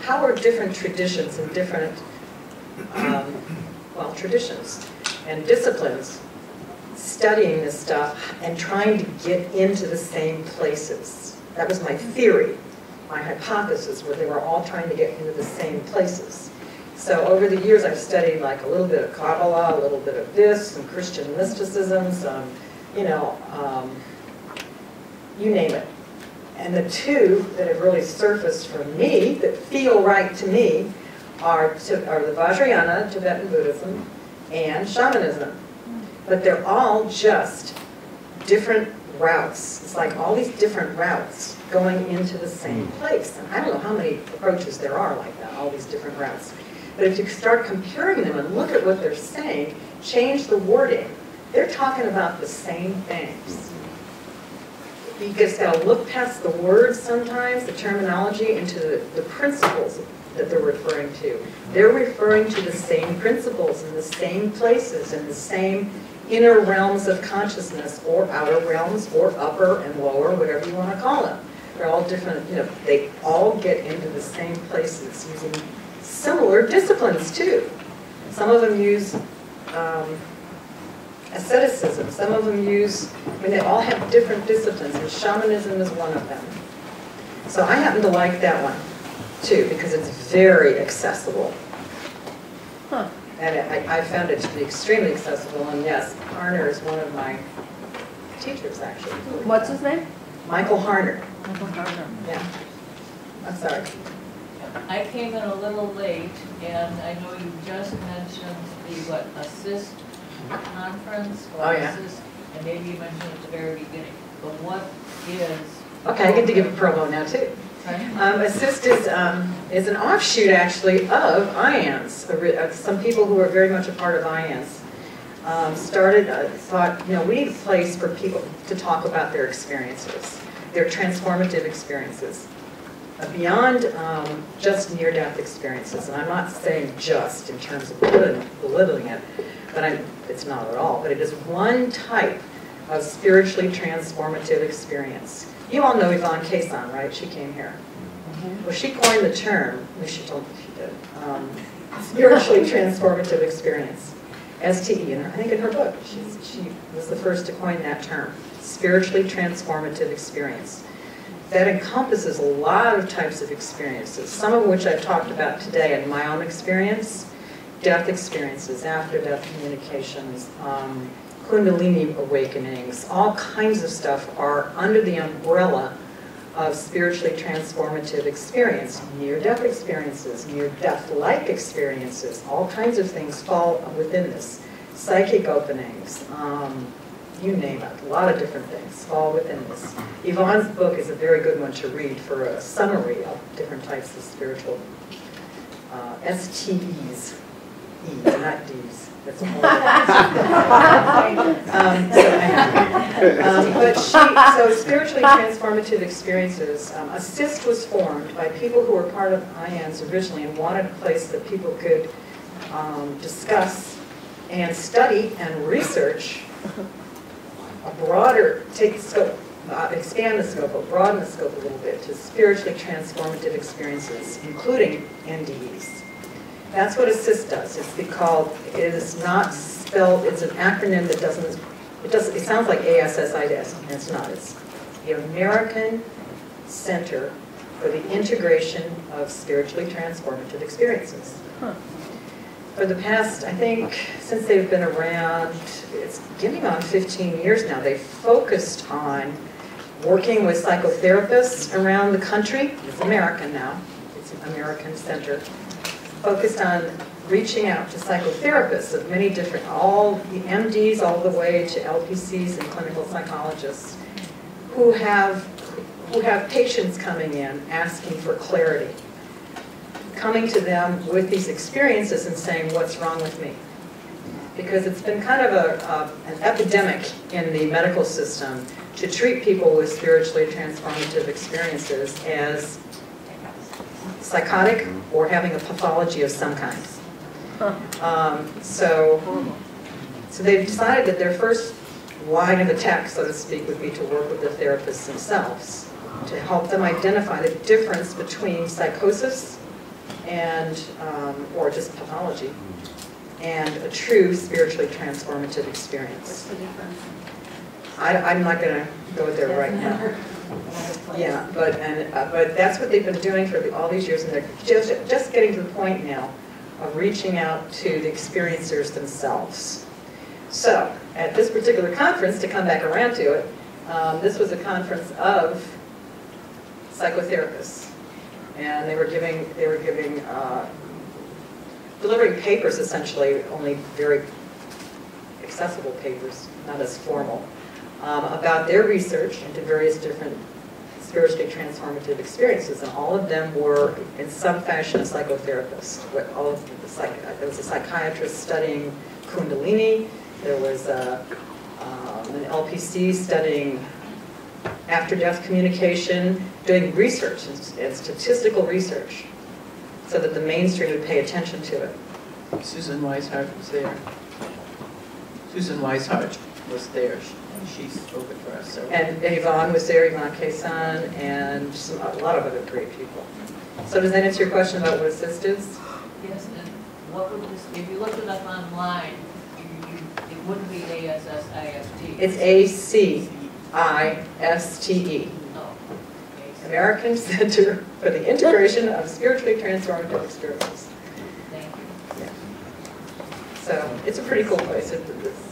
how are different traditions and different, traditions and disciplines studying this stuff and trying to get into the same places. That was my theory, my hypothesis, where they were all trying to get into the same places. So over the years, I've studied like a little bit of Kabbalah, a little bit of this, some Christian mysticism, some, you name it. And the two that have really surfaced for me, that feel right to me, are the Vajrayana, Tibetan Buddhism, and shamanism. But they're all just different routes. It's like all these different routes going into the same place. And I don't know how many approaches there are like that, all these different routes. But if you start comparing them and look at what they're saying, change the wording, they're talking about the same things. You just got to look past the words sometimes, the terminology, into the principles that they're referring to. They're referring to the same principles in the same places, in the same inner realms of consciousness, or outer realms, or upper and lower, whatever you want to call them. They're all different, they all get into the same places using similar disciplines too. Some of them use asceticism, some of them use, they all have different disciplines, and shamanism is one of them. So I happen to like that one too, because it's very accessible. Huh. And I found it to be extremely accessible, and yes, Harner is one of my teachers, actually. What's his name? Michael Harner. Michael Harner. Yeah. I'm sorry. I came in a little late, and I know you just mentioned the, ACISTE conference, or ACISTE, and maybe you mentioned at the very beginning, but what is... Okay, I get to give a promo now, too. ACISTE is an offshoot, actually, of IANDS. Some people who are very much a part of IANDS thought, we need a place for people to talk about their experiences, their transformative experiences, beyond just near-death experiences. And I'm not saying just in terms of belittling it, but it's not at all. But it is one type of spiritually transformative experience. You all know Yvonne Cason, right? She came here. Well, she coined the term, at least she told me she did, spiritually transformative experience. STE, and I think in her book, she was the first to coin that term, spiritually transformative experience. That encompasses a lot of types of experiences, some of which I've talked about today in my own experience, death experiences, after-death communications, Kundalini awakenings, all kinds of stuff are under the umbrella of spiritually transformative experience, near-death experiences, near-death-like experiences, all kinds of things fall within this. Psychic openings, you name it, a lot of different things fall within this. Yvonne's book is a very good one to read for a summary of different types of spiritual STEs, E's, not D's. That's so spiritually transformative experiences. ACISTE was formed by people who were part of IANDS originally and wanted a place that people could discuss and study and research a broader, take the scope, expand the scope, but broaden the scope a little bit to spiritually transformative experiences, including NDEs. That's what ACISTE does. It is not spelled, it's an acronym that doesn't, it sounds like ASSIS, and it's not. It's the American Center for the Integration of Spiritually Transformative Experiences. For the past, I think, since they've been around, it's getting on 15 years now, they've focused on working with psychotherapists around the country. It's American now. It's an American center. Focused on reaching out to psychotherapists of many different, all the MDs all the way to LPCs and clinical psychologists who have patients coming in asking for clarity, coming to them with these experiences and saying, what's wrong with me? Because it's been kind of an epidemic in the medical system to treat people with spiritually transformative experiences as psychotic or having a pathology of some kind. So they've decided that their first line of attack, so to speak, would be to work with the therapists themselves to help them identify the difference between psychosis and, or just pathology, and a true spiritually transformative experience. What's the difference? I'm not going to go there right now. Yeah, but that's what they've been doing for all these years, and they're just getting to the point now of reaching out to the experiencers themselves. So, at this particular conference, to come back around to it, this was a conference of psychotherapists, and they were delivering papers, essentially, only very accessible papers, not as formal, about their research into various different spiritually transformative experiences, and all of them were, in some fashion, a psychotherapist. There was a psychiatrist studying Kundalini. There was an LPC studying after-death communication, doing research and statistical research, so that the mainstream would pay attention to it. Susan Weishart was there. Susan Weishart was there, and she spoke it for us. So. And Yvonne was there, Yvonne Kaysan, and a lot of other great people. So does that answer your question about what ACISTE is? Yes, and what would this, if you looked it up online, it wouldn't be ASSISTE. It's ACISTE. Oh. American Center for the Integration of Spiritually Transformative Experiences. Thank you. Yeah. So it's a pretty cool place.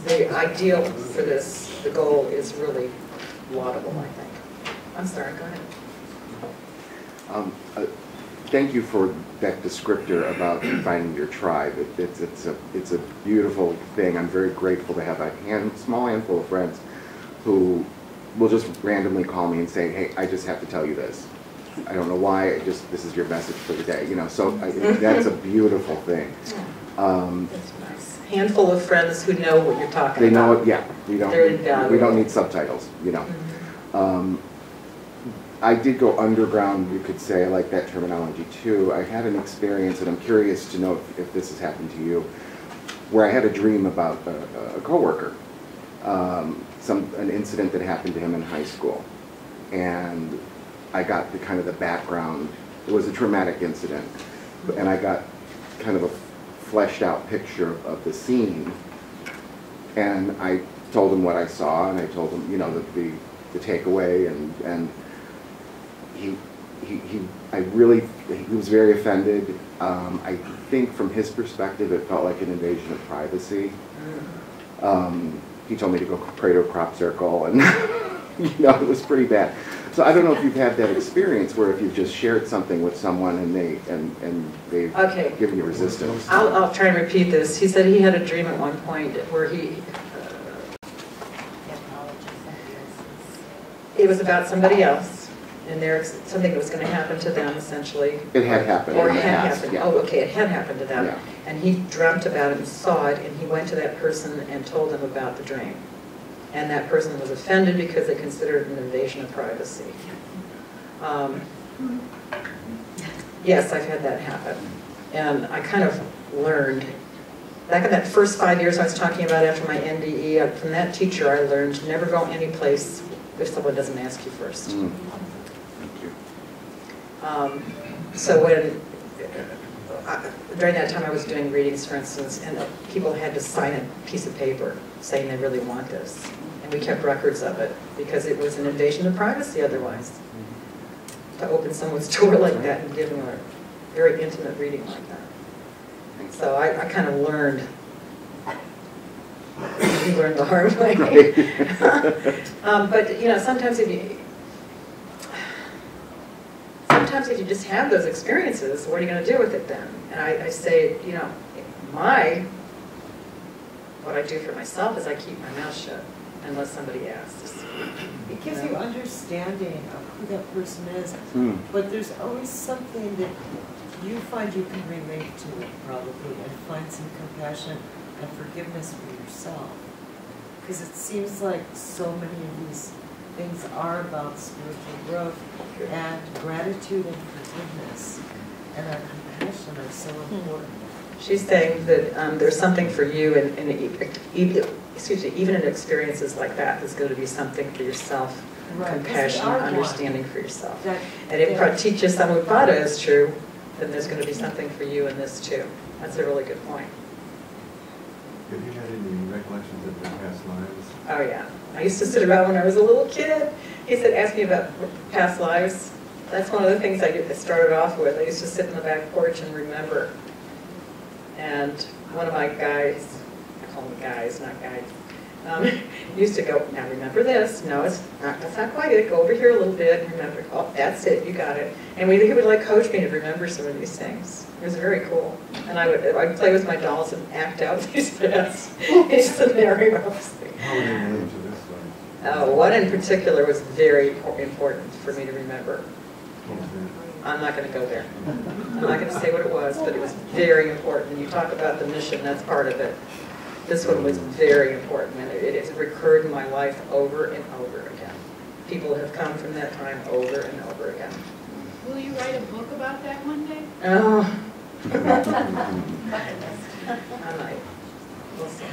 The ideal for this, the goal is really laudable, I think. I'm sorry, go ahead. Thank you for that descriptor about finding your tribe. It's a beautiful thing. I'm very grateful to have a small handful of friends who will just randomly call me and say, hey, I just have to tell you this. I don't know why, this is your message for the day. So that's a beautiful thing. That's nice. Handful of friends who know what you're talking about. They know it, yeah. We don't need subtitles, Mm-hmm. I did go underground, you could say. I like that terminology too. I had an experience, and I'm curious to know if this has happened to you, where I had a dream about a coworker. An incident that happened to him in high school, and I got the background. It was a traumatic incident, and I got kind of a fleshed out picture of the scene, And I told him what I saw, and I told him, you know, the takeaway, and he was very offended. I think from his perspective, it felt like an invasion of privacy. He told me to go pray to a crop circle, and you know, it was pretty bad. So I don't know if you've had that experience where if you've just shared something with someone and they've given you resistance. I'll try and repeat this. He said he had a dream at one point where it was about somebody else, and something that was going to happen to them, essentially. It had happened. Or it had happened. Yeah. Oh, okay, it had happened to them. Yeah. And he dreamt about it and saw it, and he went to that person and told them about the dream. And that person was offended because they considered it an invasion of privacy. Yes, I've had that happen. And I kind of learned, back in that first 5 years I was talking about after my NDE, from that teacher I learned to never go any place if someone doesn't ask you first. Thank you. So when, during that time I was doing readings, for instance, and people had to sign a piece of paper saying they really want this. And we kept records of it because it was an invasion of privacy otherwise. To open someone's door like that and give them a very intimate reading like that. So I kind of learned. You learned the hard way. But you know, sometimes if you just have those experiences, what are you going to do with it then? And I say, you know, what I do for myself is I keep my mouth shut unless somebody asks. It gives you understanding of who that person is, but there's always something that you find you can relate to, probably, and find some compassion and forgiveness for yourself. Because it seems like so many of these things are about spiritual growth, and gratitude and forgiveness and our compassion are so important. She's saying that there's something for you, even in experiences like that, there's going to be something for yourself, compassion, understanding for yourself. And if Pratitya Samutpada is true, then there's going to be something for you in this too. That's a really good point. Have you had any recollections of your past lives? Oh yeah. I used to sit around when I was a little kid. He said, ask me about past lives. That's one of the things I started off with. I used to sit in the back porch and remember. And one of my guys, I call them guys, not guys, used to go, now remember this. No, that's not quite it. Go over here a little bit and remember. Oh, that's it. You got it. And he would like coach me to remember some of these things. It was very cool. And I'd play with my dolls and act out these scenarios. How would you relate to this one? One in particular was very important for me to remember. I'm not going to go there. I'm not going to say what it was, but it was very important. And you talk about the mission, that's part of it. This one was very important, and it has recurred in my life over and over again. People have come from that time over and over again. Will you write a book about that one day? Oh. I might. We'll see.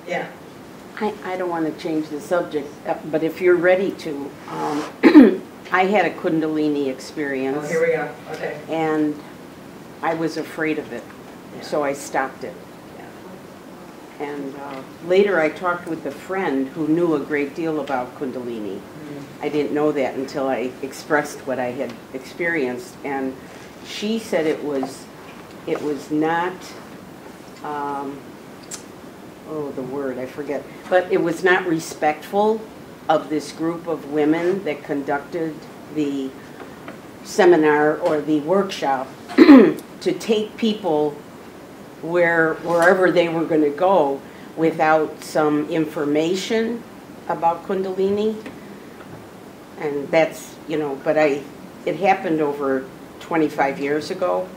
Yeah. I don't want to change the subject, but if you're ready to, I had a Kundalini experience. Oh, here we go. Okay. And I was afraid of it, so I stopped it. Yeah. And later I talked with a friend who knew a great deal about Kundalini. I didn't know that until I expressed what I had experienced, and she said it was not, the word, I forget, but it was not respectful of this group of women that conducted the seminar or the workshop to take people wherever they were going to go without some information about Kundalini. And that's, but it happened over 25 years ago.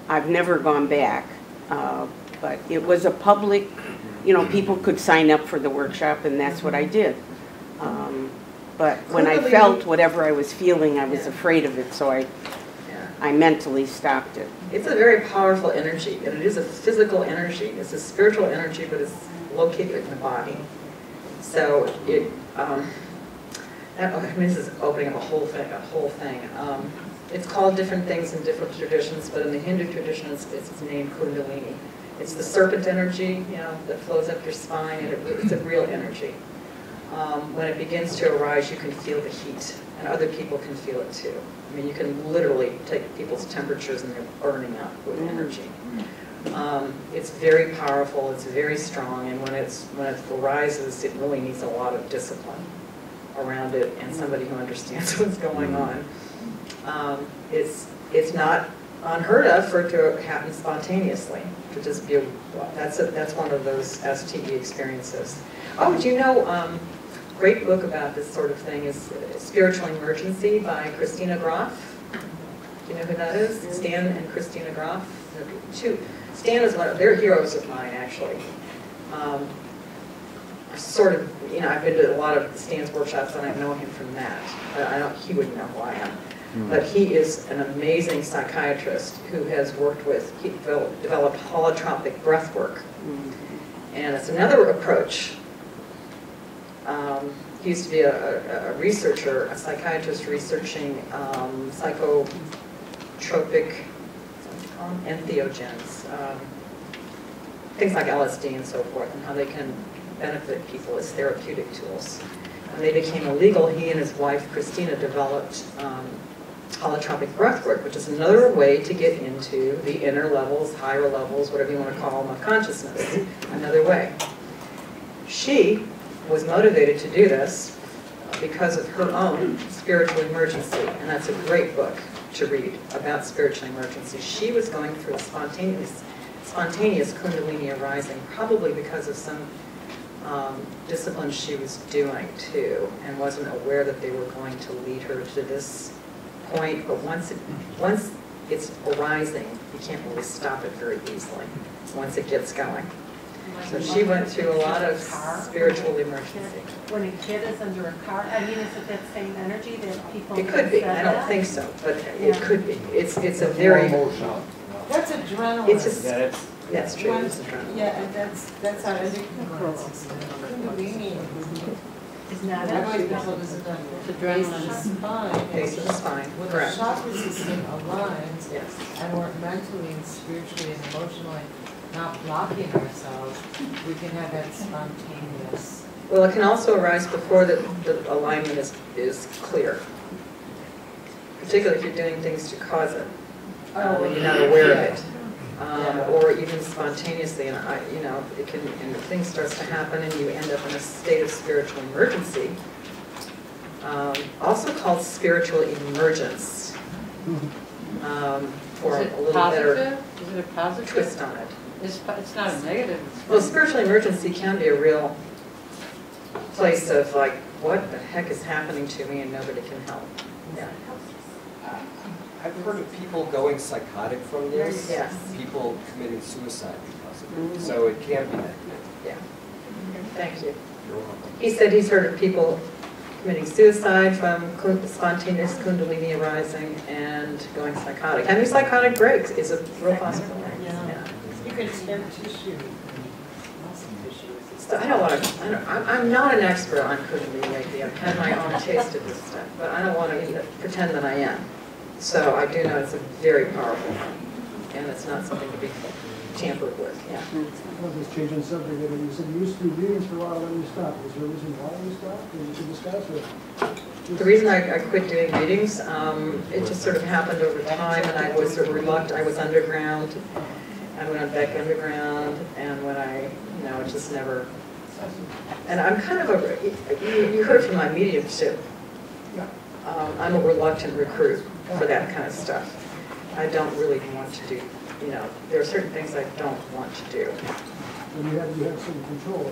I've never gone back, but it was a public, people could sign up for the workshop, and that's what I did. But when I felt whatever I was feeling, I was afraid of it, so I mentally stopped it. It's a very powerful energy, and it is a physical energy. It's a spiritual energy, but it's located in the body. So this is opening up a whole thing. It's called different things in different traditions, but in the Hindu tradition, it's named Kundalini. It's the serpent energy, you know, that flows up your spine, and it's a real energy. When it begins to arise, you can feel the heat, and other people can feel it too. I mean, you can literally take people's temperatures and they're burning up with energy. It's very powerful, it's very strong, and when it arises, it really needs a lot of discipline around it and somebody who understands what's going on. It's not unheard of for it to happen spontaneously, to just be that's one of those STE experiences. Oh, do you know, great book about this sort of thing is Spiritual Emergency by Christina Groff. Do you know who that is? Stan and Christina Groff. Stan is they're heroes of mine, actually. Sort of, you know, I've been to a lot of Stan's workshops and I know him from that. But he wouldn't know who I am. But he is an amazing psychiatrist who has worked with, he developed holotropic breathwork. And it's another approach. He used to be a researcher, a psychiatrist researching psychotropic entheogens, things like LSD and so forth, and how they can benefit people as therapeutic tools. When they became illegal, he and his wife, Christina, developed holotropic breathwork, which is another way to get into the inner levels, higher levels, whatever you want to call them, of consciousness. Another way. She was motivated to do this because of her own spiritual emergency, and that's a great book to read about spiritual emergency. She was going through a spontaneous Kundalini arising, probably because of some disciplines she was doing too, and wasn't aware that they were going to lead her to this point. But once it's arising, you can't really stop it very easily once it gets going. So she went through a lot of spiritual emergency. When a kid is under a car, I mean, is it that same energy that people? It could be. I don't think so, but it could be. It's a very. That's adrenaline. It's just. That's true. It's adrenaline. Yeah, and that's our Kundalini. Is not It's adrenaline. Base of the spine. When the Correct. chakra system aligns, Yes. and we're mentally and spiritually and emotionally not blocking ourselves, we can have that spontaneous. Well, it can also arise before the alignment is clear. Particularly if you're doing things to cause it, and you're not aware of it. Or even spontaneously, and it can, and the thing starts to happen, and you end up in a state of spiritual emergency, also called spiritual emergence, or a little better Is it a positive twist on it. It's not a negative. Well, spiritual emergency can be a real place of like, what the heck is happening to me, and nobody can help. Yeah. I've heard of people going psychotic from this. Yes. People committing suicide because of it. So it can be that. Yeah. Thank you. You're welcome. He said he's heard of people committing suicide from spontaneous Kundalini arising and going psychotic. Having psychotic breaks is a real possibility. Yeah. You can tear tissue. So I don't want to, I'm not an expert on Kundalini lately. I've had my own taste of this stuff, but I don't want to pretend that I am. So I do know it's a very powerful thing, and it's not something to be tampered with. Yeah. Well, just changing subject, you said you used to do readings for a while, then you stopped. Was there a reason why you stopped? Can you discuss it? The reason I quit doing readings, it just sort of happened over time, and I was sort of reluctant. I was underground. I went back underground, and when it just never. And I'm kind of you heard from my mediumship. I'm a reluctant recruit for that kind of stuff. I don't really want to do, there are certain things I don't want to do. And you have some control.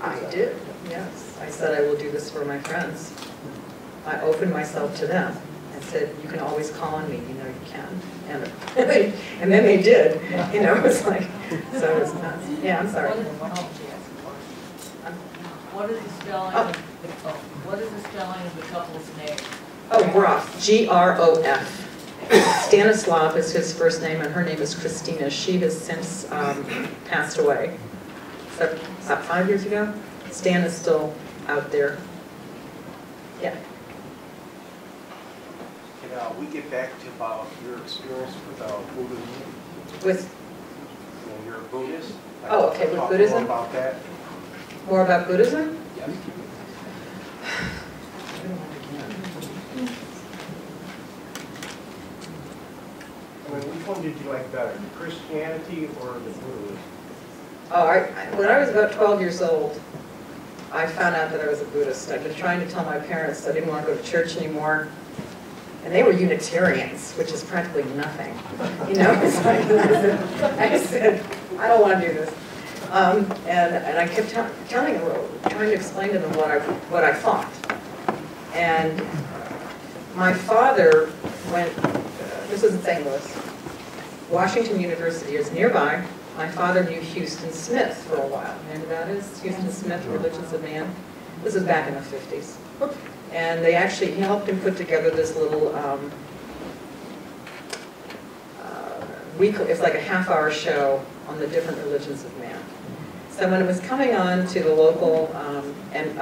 I did, yes. I said I will do this for my friends. I opened myself to them and said, you can always call on me, you can. And then they did, it was like, so it's nuts. Yeah, I'm sorry. What is the spelling? What is the spelling of the couple's name? Oh, Groff, Grof. Stanislav is his first name, and her name is Christina. She has since passed away. So, about 5 years ago. Stan is still out there. Yeah. Can we get back to about your experience with Kundalini? With? Your Buddhist. Oh, okay, with Talk Buddhism? more about that. More about Buddhism? Yes. I mean, which one did you like better, Christianity or the Buddhism? Oh, when I was about 12 years old, I found out that I was a Buddhist. I'd been trying to tell my parents I didn't want to go to church anymore. And they were Unitarians, which is practically nothing. You know, it's like, I said, I don't want to do this. And I kept telling them, trying to explain to them what I thought. And my father went, this is in St. Louis, Washington University is nearby. My father knew Houston Smith for a while. And that is Houston Smith, Religions of Man. This is back in the 50s. And they actually, he helped him put together this little weekly, it's like a half-hour show on the different religions of man. So when it was coming on to the local and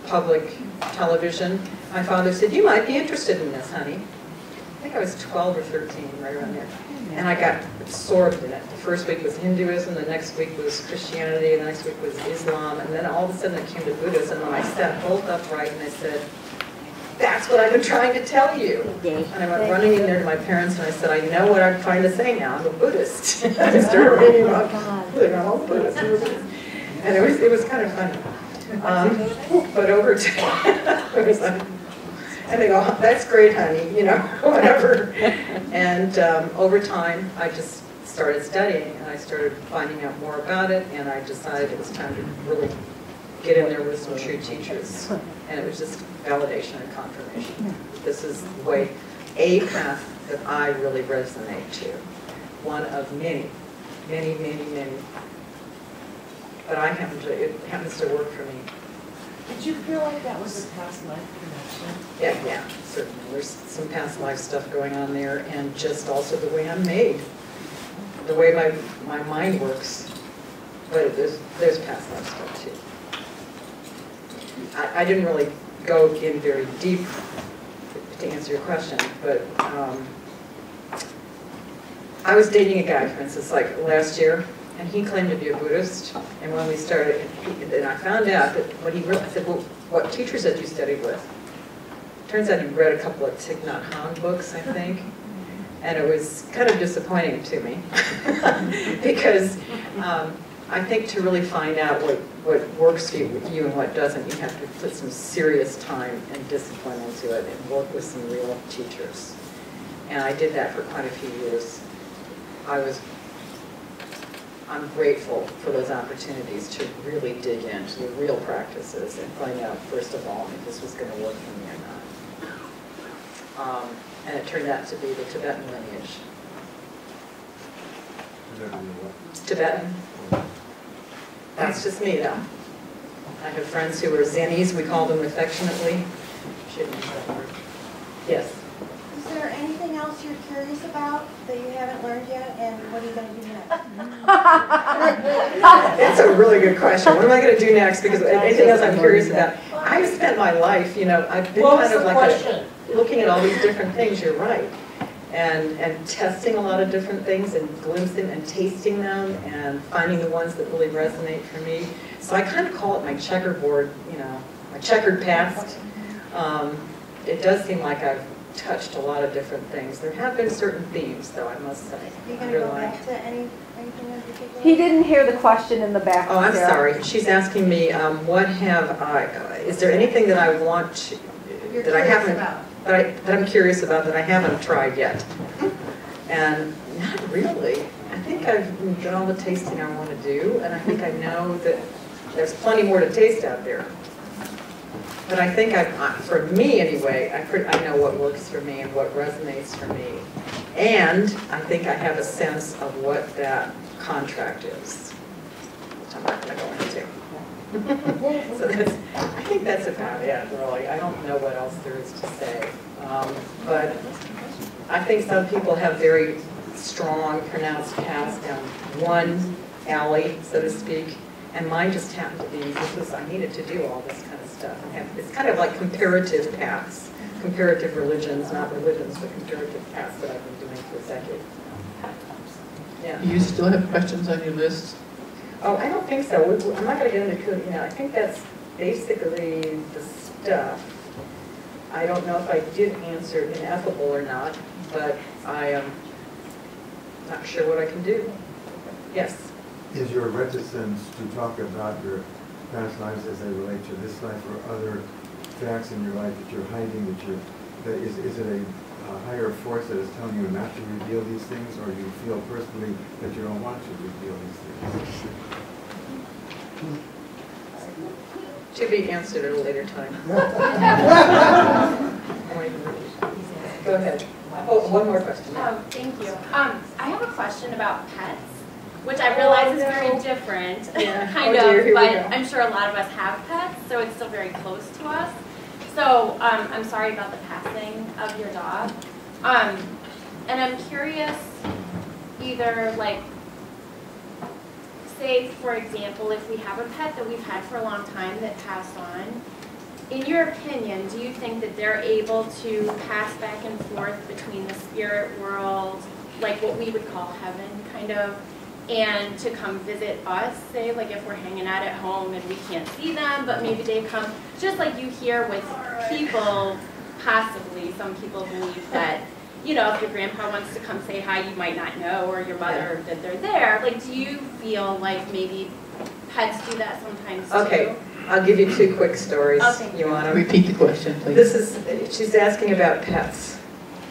public television, my father said, "You might be interested in this, honey." I think I was 12 or 13, right around there. And I got absorbed in it. The first week was Hinduism, the next week was Christianity, the next week was Islam, and then all of a sudden I came to Buddhism, and I sat bolt upright and I said, "That's what I've been trying to tell you." And I went running in there to my parents and I said, "I know what I'm trying to say now, I'm a Buddhist." I started reading about I'm a Buddhist. And it was kind of funny. But over time, it was like, and they go, "That's great, honey," you know, whatever. And over time, I just started studying, and I started finding out more about it, and I decided it was time to really get in there with some true teachers. And it was just validation and confirmation. This is the way, a path that I really resonate to. One of many, many, many, many. But it happens to work for me. Did you feel like that was a past life connection? Yeah, certainly. There's some past life stuff going on there, and just also the way I'm made, the way my mind works. But there's past life stuff too. I didn't really go in very deep to answer your question, but I was dating a guy, for instance, like last year, and he claimed to be a Buddhist. And when we started, and I found out that I said, "Well, what teachers had you studied with?" Turns out he read a couple of Thich Nhat Hanh books, I think, and it was kind of disappointing to me because I think to really find out what works for you and what doesn't, you have to put some serious time and discipline into it and work with some real teachers. And I did that for quite a few years. I'm grateful for those opportunities to really dig into the real practices and find out, first of all, if this was going to work for me or not. And it turned out to be the Tibetan lineage. Tibetan. That's just me, though. I have friends who are Zenis, we call them affectionately. Shouldn't use that word. Yes. Is there anything else you're curious about that you haven't learned yet, and what are you going to do next? That's a really good question. What am I going to do next? Because anything else I'm curious about. I've spent my life, you know, I've been kind of like looking at all these different things, you're right. And testing a lot of different things and glimpsing and tasting them and finding the ones that really resonate for me. So I kind of call it my checkerboard, you know, my checkered past. It does seem like I've touched a lot of different things. There have been certain themes, though, I must say. Are you going to go back to anything in particular? He didn't hear the question in the back. Oh, I'm Sarah. sorry. She's asking me, what have I, is there anything that I want to, that I haven't, that I'm curious about that I haven't tried yet? And not really. I think I've done all the tasting I want to do, and I think I know that there's plenty more to taste out there. But I think for me anyway, I know what works for me and what resonates for me. And I think I have a sense of what that contract is, which I'm not going to go into. So I think that's about it, really. I don't know what else there is to say. But I think some people have very strong, pronounced paths down one alley, so to speak. And mine just happened to be, I needed to do all this kind of stuff. And it's kind of like comparative paths, comparative religions, not religions, but comparative paths that I've been doing for decades. Yeah. Do you still have questions on your list? Oh, I don't think so. I'm not going to get into Kundalini. I think that's basically the stuff. I don't know if I did answer ineffable or not, but I am not sure what I can do. Yes? Is your reticence to talk about your past lives as they relate to this life or other facts in your life that you're hiding, is it a higher force that is telling you not to reveal these things, or you feel personally that you don't want to reveal these things? To be answered at a later time. Go ahead. Oh, one more question. Thank you. I have a question about pets, which I realize is very different, Yeah. kind Oh, dear, of, here we but go. I'm sure a lot of us have pets, so it's still very close to us. So I'm sorry about the passing of your dog. And I'm curious, either like, say for example, if we have a pet that we've had for a long time that passed on, in your opinion, do you think that they're able to pass back and forth between the spirit world, like what we would call heaven, kind of, and to come visit us, say, like if we're hanging out at home and we can't see them, but maybe they come, just like you hear with people, possibly, some people believe that, you know, if your grandpa wants to come say hi, you might not know, or your mother, that they're there. Like, do you feel like maybe pets do that sometimes too? Okay, I'll give you two quick stories. Okay. You want to repeat the question, please? This is, she's asking about pets,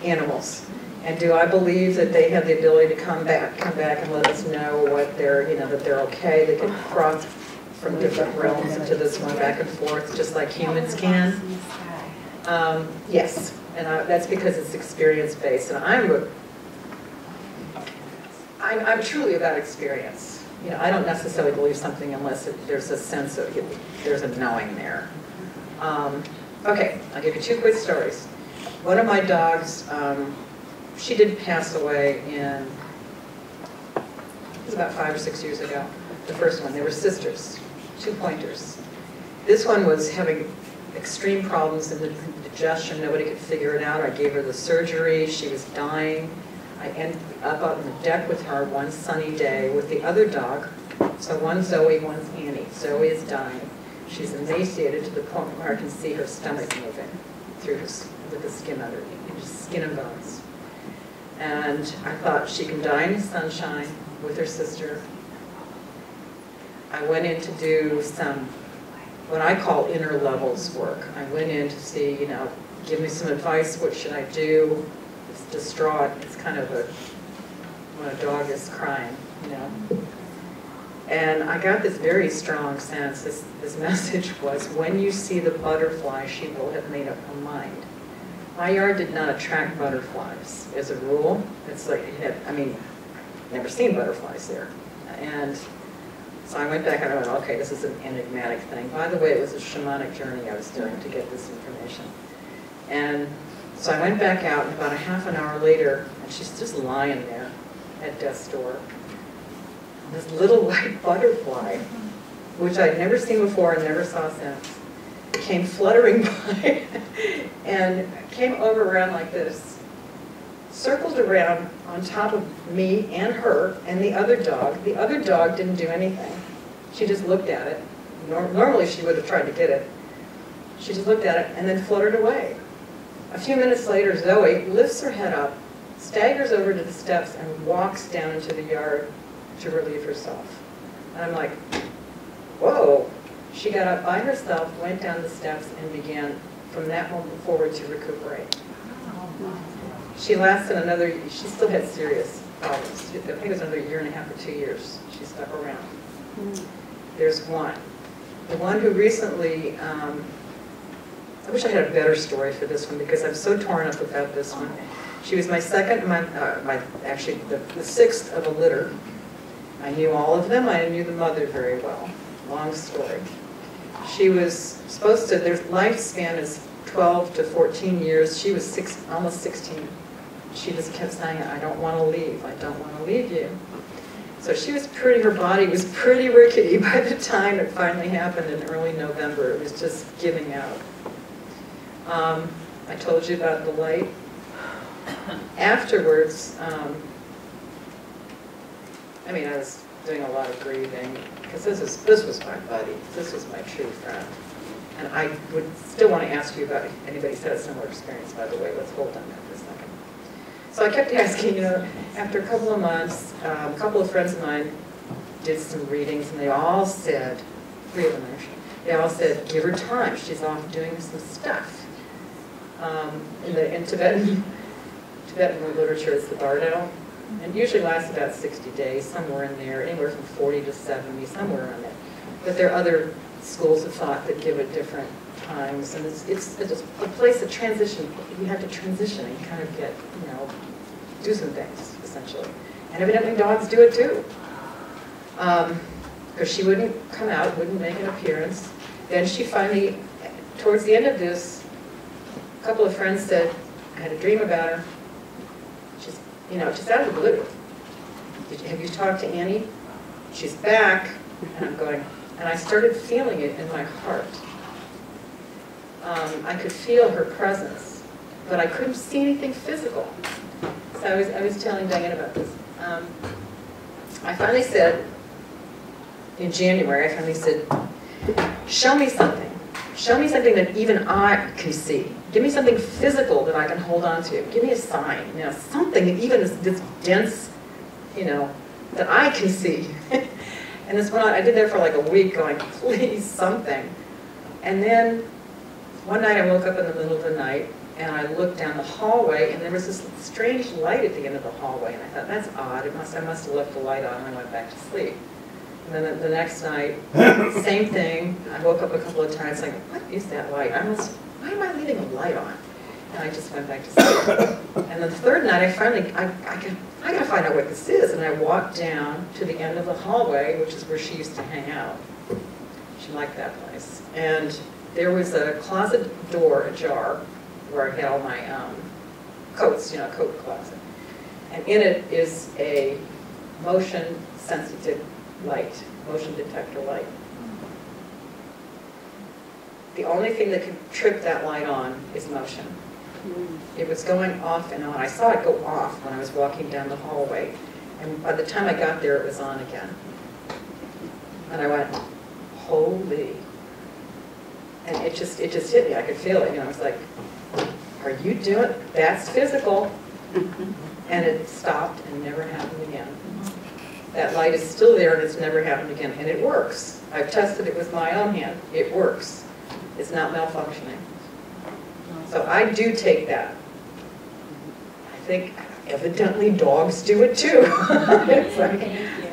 animals, and do I believe that they have the ability to come back and let us know what they're, you know, that they're okay. They can cross from different realms into this one back and forth, just like humans can. Yes, and that's because it's experience based, and I'm truly about experience. You know, I don't necessarily believe something unless there's a sense of, there's a knowing there. Okay, I'll give you two quick stories. One of my dogs, she did pass away it was about 5 or 6 years ago, the first one. They were sisters, 2 pointers. This one was having extreme problems in the digestion. Nobody could figure it out. I gave her the surgery. She was dying. I ended up on the deck with her one sunny day with the other dog. So one's Zoe, one's Annie. Zoe is dying. She's emaciated to the point where I can see her stomach moving through her, with the skin underneath, just skin and bones. And I thought she can die in the sunshine with her sister. I went in to do some, what I call inner levels work. I went in to see, you know, give me some advice, what should I do? It's distraught. It's kind of when a dog is crying, you know. And I got this very strong sense, this message was, when you see the butterfly, she will have made up her mind. My yard did not attract butterflies as a rule. It's like, never seen butterflies there. And so I went back and I went, okay, this is an enigmatic thing. By the way, it was a shamanic journey I was doing to get this information. And so I went back out, and about a half an hour later, and she's just lying there at death's door. This little white butterfly, which I'd never seen before and never saw since, came fluttering by and came over around like this, circled around on top of me and her and the other dog. The other dog didn't do anything. She just looked at it. Normally she would have tried to get it. She just looked at it and then fluttered away. A few minutes later, Zoe lifts her head up, staggers over to the steps, and walks down into the yard to relieve herself. And I'm like, whoa. She got up by herself, went down the steps, and began from that moment forward to recuperate. She lasted she still had serious problems. I think it was another 1.5 or 2 years she stuck around. There's one. The one who recently, I wish I had a better story for this one because I'm so torn up about this one. She was my second, actually the sixth of a litter. I knew all of them. I knew the mother very well. Long story. She was supposed to, their lifespan is 12 to 14 years. She was almost 16. She just kept saying, I don't want to leave. I don't want to leave you. So she was her body was pretty rickety by the time it finally happened in early November. It was just giving out. I told you about the light. Afterwards, I mean, I was doing a lot of grieving, because this was my buddy, this was my true friend. And I would still want to ask you about if anybody's had a similar experience, by the way. Let's hold on that for a second. So I kept asking, after a couple of months, a couple of friends of mine did some readings, and they all said, 3 of them actually, they all said, give her time, she's off doing some stuff. In Tibetan literature, it's the Bardo, and usually lasts about 60 days, somewhere in there, anywhere from 40 to 70, somewhere around there. But there are other schools of thought that give it different times, and it's a place of transition. You have to transition and kind of get, do some things, essentially. And evidently dogs do it too. Because she wouldn't come out, wouldn't make an appearance. Then she finally, towards the end of this, a couple of friends said, I had a dream about her. She's, just out of the blue. Have you talked to Annie? She's back. And I'm going, and I started feeling it in my heart. I could feel her presence, but I couldn't see anything physical. So I was telling Diane about this. I finally said, in January, I finally said, show me something. Show me something that even I can see. Give me something physical that I can hold on to. Give me a sign, something that even this dense, that I can see. And this went on, I did that for like a week going, please, something. And then one night I woke up in the middle of the night and I looked down the hallway and there was this strange light at the end of the hallway. And I thought, that's odd. I must have left the light on and I went back to sleep. And then the next night, same thing. I woke up a couple of times like, what is that light? Why am I leaving a light on? And I just went back to sleep. And the third night, I finally, I gotta find out what this is. And I walked down to the end of the hallway, which is where she used to hang out. She liked that place. And there was a closet door ajar where I had all my coats, coat closet. And in it is a motion sensitive light, motion detector light. The only thing that can trip that light on is motion. It was going off and on. I saw it go off when I was walking down the hallway. And by the time I got there, it was on again. And I went, holy. And it just hit me. I could feel it. I was like, are you doing it? That's physical. And it stopped and never happened again. That light is still there and it's never happened again. And it works. I've tested it with my own hand. It works. It's not malfunctioning. So I do take that. I think evidently dogs do it too. It's like,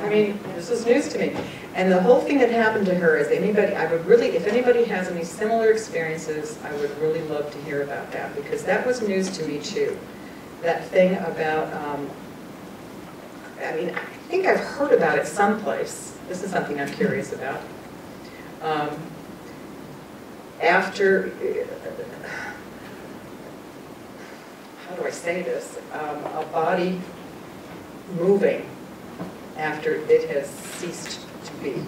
I mean, this is news to me. And the whole thing that happened to her is if anybody has any similar experiences, I would really love to hear about that, because that was news to me too. That thing about, I think I've heard about it someplace. This is something I'm curious about. After, how do I say this? A body moving after it has ceased to be.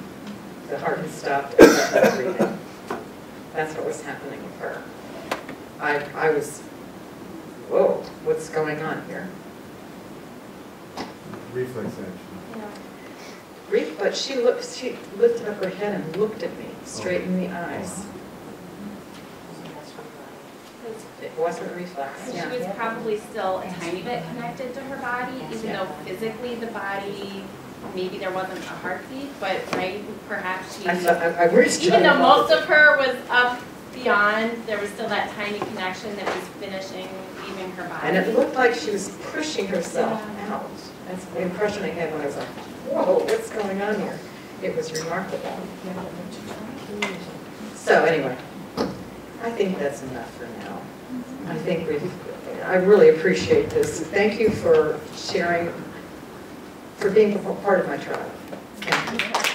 The heart has stopped and breathing. That's what was happening with her. I was, whoa, what's going on here? Reflex action. Yeah. But she lifted up her head and looked at me straight in the eyes. It wasn't a reflex. She was probably still a tiny bit connected to her body, even though physically the body, maybe there wasn't a heartbeat, but perhaps she, even though most of her was up beyond, there was still that tiny connection that was finishing leaving her body. And it looked like she was pushing herself out. That's the impression I had when I was like, whoa, what's going on here? It was remarkable. So anyway, I think that's enough for now. I really appreciate this. Thank you for sharing, for being a part of my trial. Thank you.